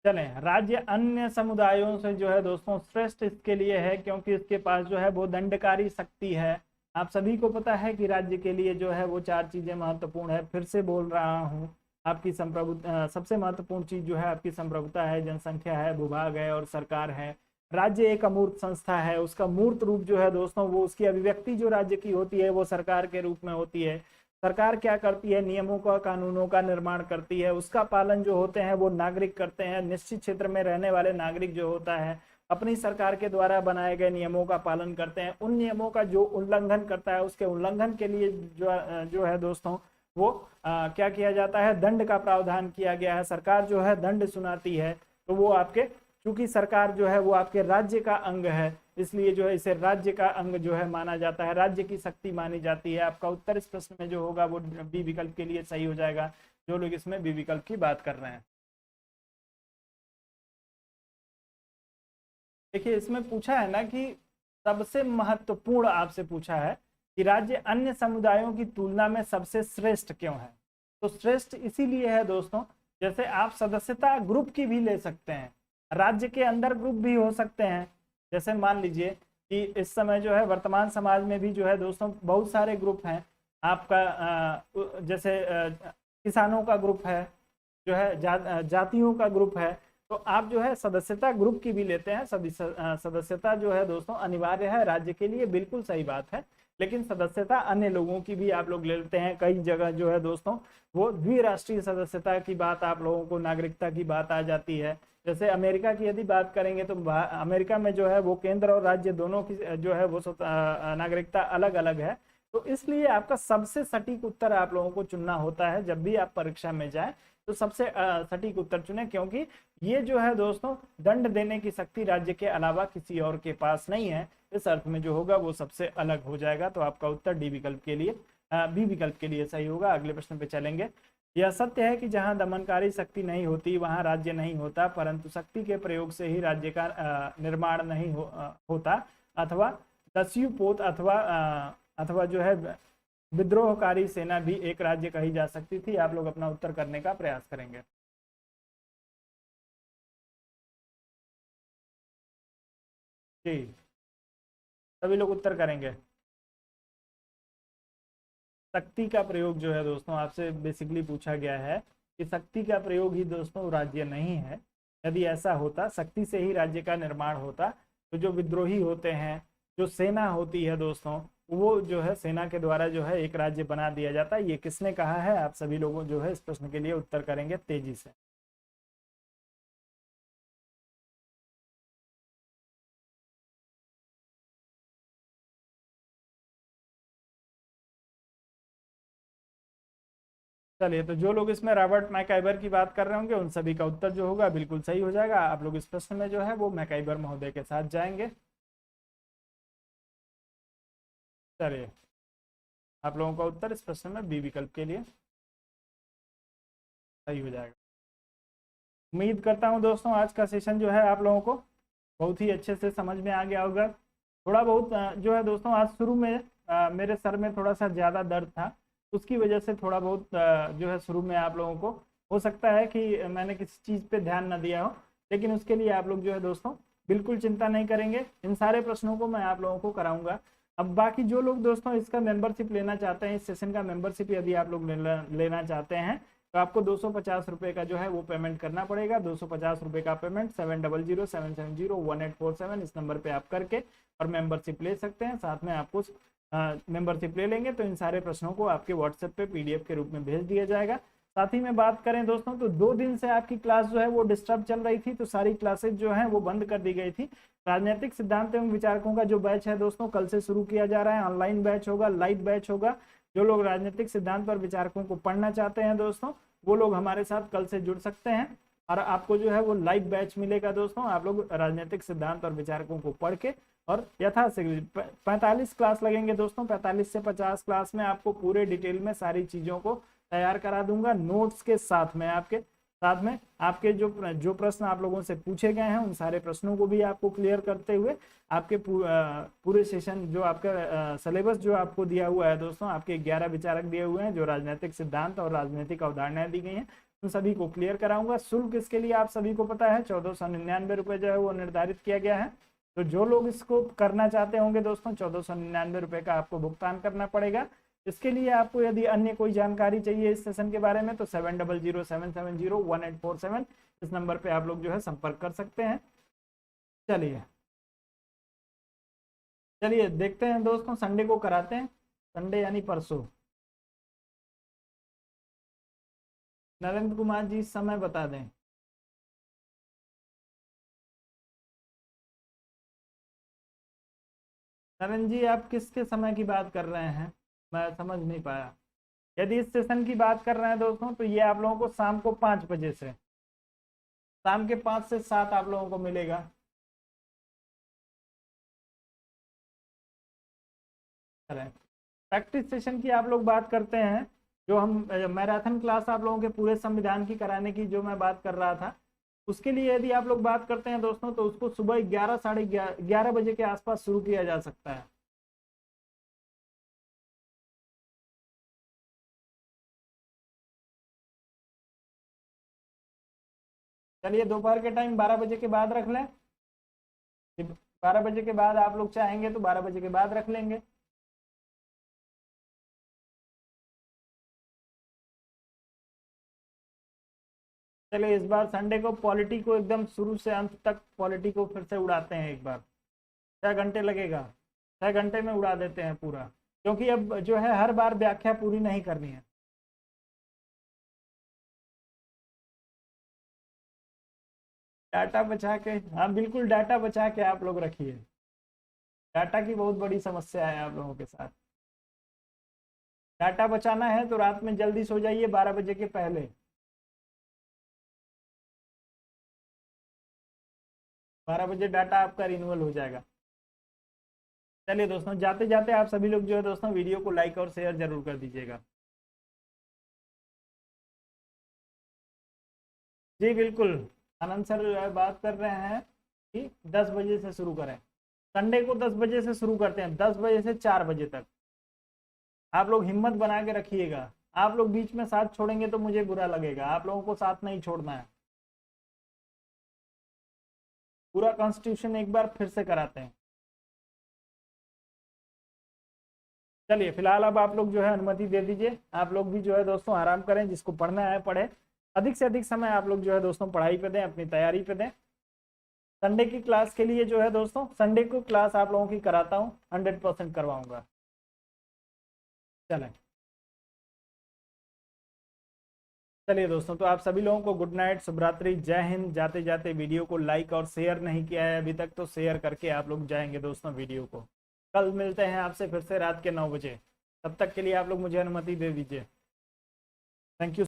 चलें, राज्य अन्य समुदायों से जो है दोस्तों श्रेष्ठ इसके लिए है क्योंकि इसके पास जो है वो दंडकारी शक्ति है। आप सभी को पता है कि राज्य के लिए जो है वो 4 चीजें महत्वपूर्ण है। फिर से बोल रहा हूँ, आपकी संप्रभुता, सबसे महत्वपूर्ण चीज जो है आपकी संप्रभुता है, जनसंख्या है, भूभाग है और सरकार है। राज्य एक अमूर्त संस्था है, उसका मूर्त रूप जो है दोस्तों वो उसकी अभिव्यक्ति जो राज्य की होती है वो सरकार के रूप में होती है। सरकार क्या करती है, नियमों का, कानूनों का निर्माण करती है, उसका पालन जो होते हैं वो नागरिक करते हैं। निश्चित क्षेत्र में रहने वाले नागरिक जो होता है अपनी सरकार के द्वारा बनाए गए नियमों का पालन करते हैं। उन नियमों का जो उल्लंघन करता है उसके उल्लंघन के लिए जो है दोस्तों वो क्या किया जाता है, दंड का प्रावधान किया गया है। सरकार जो है दंड सुनाती है। तो वो आपके, चूंकि सरकार जो है वो आपके राज्य का अंग है, इसलिए जो है इसे राज्य का अंग जो है माना जाता है, राज्य की शक्ति मानी जाती है। आपका उत्तर इस प्रश्न में जो होगा वो बी विकल्प के लिए सही हो जाएगा, जो लोग इसमें बी विकल्प की बात कर रहे हैं। देखिए, इसमें पूछा है ना कि सबसे महत्वपूर्ण, आपसे पूछा है कि राज्य अन्य समुदायों की तुलना में सबसे श्रेष्ठ क्यों है। तो श्रेष्ठ इसीलिए है दोस्तों, जैसे आप सदस्यता ग्रुप की भी ले सकते हैं, राज्य के अंदर ग्रुप भी हो सकते हैं। जैसे मान लीजिए कि इस समय जो है वर्तमान समाज में भी जो है दोस्तों बहुत सारे ग्रुप हैं। आपका जैसे किसानों का ग्रुप है, जो है जातियों का ग्रुप है। तो आप जो है सदस्यता ग्रुप की भी लेते हैं। सदस्यता जो है दोस्तों अनिवार्य है राज्य के लिए, बिल्कुल सही बात है। लेकिन सदस्यता अन्य लोगों की भी आप लोग ले लेते हैं। कई जगह जो है दोस्तों वो द्विराष्ट्रीय सदस्यता की बात, आप लोगों को नागरिकता की बात आ जाती है। जैसे अमेरिका की यदि बात करेंगे तो अमेरिका में जो है वो केंद्र और राज्य दोनों की जो है वो नागरिकता अलग अलग है। तो इसलिए आपका सबसे सटीक उत्तर आप लोगों को चुनना होता है जब भी आप परीक्षा में जाए, तो सबसे सटीक उत्तर चुने, क्योंकि ये जो है दोस्तों दंड देने की शक्ति राज्य के अलावा किसी और के पास नहीं है। इस अर्थ में जो होगा वो सबसे अलग हो जाएगा। तो आपका उत्तर डी विकल्प के लिए, बी विकल्प के लिए सही होगा। अगले प्रश्न पे चलेंगे। यह सत्य है कि जहां दमनकारी शक्ति नहीं होती वहां राज्य नहीं होता, परंतु शक्ति के प्रयोग से ही राज्य का निर्माण नहीं होता, अथवा दस्युपोत अथवा जो है विद्रोहकारी सेना भी एक राज्य कही जा सकती थी। आप लोग अपना उत्तर करने का प्रयास करेंगे। जी, सभी लोग उत्तर करेंगे। शक्ति का प्रयोग जो है दोस्तों आपसे बेसिकली पूछा गया है कि शक्ति का प्रयोग ही दोस्तों राज्य नहीं है। यदि ऐसा होता, शक्ति से ही राज्य का निर्माण होता, तो जो विद्रोही होते हैं, जो सेना होती है दोस्तों, वो जो है सेना के द्वारा जो है एक राज्य बना दिया जाता है। ये किसने कहा है, आप सभी लोगों जो है इस प्रश्न के लिए उत्तर करेंगे तेजी से। चलिए, तो जो लोग इसमें रॉबर्ट मैकाइबर की बात कर रहे होंगे उन सभी का उत्तर जो होगा बिल्कुल सही हो जाएगा। आप लोग इस प्रश्न में जो है वो मैकाइबर महोदय के साथ जाएंगे। चलिए, आप लोगों का उत्तर इस प्रश्न में बी विकल्प के लिए सही हो जाएगा। उम्मीद करता हूं दोस्तों आज का सेशन जो है आप लोगों को बहुत ही अच्छे से समझ में आ गया होगा। थोड़ा बहुत जो है दोस्तों आज शुरू में मेरे सर में थोड़ा सा ज़्यादा दर्द था, उसकी वजह से थोड़ा बहुत जो है शुरू में आप लोगों को हो सकता है कि मैंने किसी चीज़ पे ध्यान न दिया हो, लेकिन उसके लिए आप लोग जो है दोस्तों बिल्कुल चिंता नहीं करेंगे। इन सारे प्रश्नों को मैं आप लोगों को कराऊंगा। अब बाकी जो लोग दोस्तों इसका मेंबरशिप लेना चाहते हैं, इस सेशन का मेंबरशिप यदि आप लोग लेना चाहते हैं तो आपको 250 रुपये का जो है वो पेमेंट करना पड़ेगा। 250 रुपये का पेमेंट 7007701847 इस नंबर पे आप करके और मेंबरशिप ले सकते हैं। साथ में आपको मेंबरशिप ले लेंगे तो इन सारे प्रश्नों को आपके व्हाट्सएप पे पीडीएफ के रूप में भेज दिया जाएगा। साथ ही में बात करें दोस्तों तो 2 दिन से आपकी क्लास जो है वो डिस्टर्ब चल रही थी, तो सारी क्लासेज जो है वो बंद कर दी गई थी। राजनीतिक सिद्धांत एवं विचारकों का जो बैच है दोस्तों कल से शुरू किया जा रहा है। ऑनलाइन बैच होगा, लाइव बैच होगा। जो लोग राजनीतिक सिद्धांत और विचारकों को पढ़ना चाहते हैं दोस्तों वो लोग हमारे साथ कल से जुड़ सकते हैं और आपको जो है वो लाइव बैच मिलेगा दोस्तों। आप लोग राजनीतिक सिद्धांत और विचारकों को पढ़ के और यथाशीघ्र 45 क्लास लगेंगे दोस्तों। 45 से 50 क्लास में आपको पूरे डिटेल में सारी चीज़ों को तैयार करा दूंगा नोट्स के साथ में। आपके जो प्रश्न आप लोगों से पूछे गए हैं उन सारे प्रश्नों को भी आपको क्लियर करते हुए आपके पूरे सेशन जो आपका सिलेबस जो आपको दिया हुआ है दोस्तों, आपके 11 विचारक दिए हुए हैं जो राजनीतिक सिद्धांत और राजनीतिक अवधारणाएं दी गई हैं, उन सभी को क्लियर कराऊंगा। शुल्क इसके लिए आप सभी को पता है 1499 रुपये जो है वो निर्धारित किया गया है। तो जो लोग इसको करना चाहते होंगे दोस्तों 1499 रुपये का आपको भुगतान करना पड़ेगा। इसके लिए आपको यदि अन्य कोई जानकारी चाहिए इस सेशन के बारे में तो 7007701847 इस नंबर पे आप लोग जो है संपर्क कर सकते हैं। चलिए चलिए देखते हैं दोस्तों, संडे को कराते हैं, संडे यानी परसों। नरेंद्र कुमार जी समय बता दें। नरेंद्र जी आप किसके समय की बात कर रहे हैं, मैं समझ नहीं पाया। यदि इस सेशन की बात कर रहे हैं दोस्तों तो ये आप लोगों को शाम को 5 बजे से, शाम के 5 से 7 आप लोगों को मिलेगा। प्रैक्टिस सेशन की आप लोग बात करते हैं, जो हम मैराथन क्लास आप लोगों के पूरे संविधान की कराने की जो मैं बात कर रहा था, उसके लिए यदि आप लोग बात करते हैं दोस्तों तो उसको सुबह 11 साढ़े 11 बजे के आसपास शुरू किया जा सकता है। चलिए दोपहर के टाइम 12 बजे के बाद रख लें। 12 बजे के बाद आप लोग चाहेंगे तो 12 बजे के बाद रख लेंगे। चलिए इस बार संडे को पॉलिटी को एकदम शुरू से अंत तक पॉलिटी को फिर से उड़ाते हैं एक बार। 6 घंटे लगेगा, 6 घंटे में उड़ा देते हैं पूरा, क्योंकि अब जो है हर बार व्याख्या पूरी नहीं करनी है। डाटा बचा के, हाँ बिल्कुल डाटा बचा के आप लोग रखिए। डाटा की बहुत बड़ी समस्या है आप लोगों के साथ। डाटा बचाना है तो रात में जल्दी सो जाइए 12 बजे के पहले। 12 बजे डाटा आपका रिन्यूअल हो जाएगा। चलिए दोस्तों जाते जाते आप सभी लोग जो है दोस्तों वीडियो को लाइक और शेयर जरूर कर दीजिएगा। जी बिल्कुल, आनंद सर बात कर रहे हैं कि 10 बजे से शुरू करें। संडे को 10 बजे से शुरू करते हैं, 10 बजे से 4 बजे तक। आप लोग हिम्मत बना के रखिएगा। आप लोग बीच में साथ छोड़ेंगे तो मुझे बुरा लगेगा, आप लोगों को साथ नहीं छोड़ना है। पूरा कॉन्स्टिट्यूशन एक बार फिर से कराते हैं। चलिए फिलहाल अब आप लोग जो है अनुमति दे दीजिए, आप लोग भी जो है दोस्तों आराम करें, जिसको पढ़ना है पढ़े। अधिक से अधिक समय आप लोग जो है दोस्तों पढ़ाई पे दें, अपनी तैयारी पे दें। संडे की क्लास के लिए जो है दोस्तों संडे को क्लास आप लोगों की कराता हूँ, 100% करवाऊंगा। चलें चलिए दोस्तों, तो आप सभी लोगों को गुड नाइट, शुभ रात्रि, जय हिंद। जाते जाते वीडियो को लाइक और शेयर नहीं किया है अभी तक तो शेयर करके आप लोग जाएंगे दोस्तों वीडियो को। कल मिलते हैं आपसे फिर से रात के 9 बजे। तब तक के लिए आप लोग मुझे अनुमति दे दीजिए। Thank you.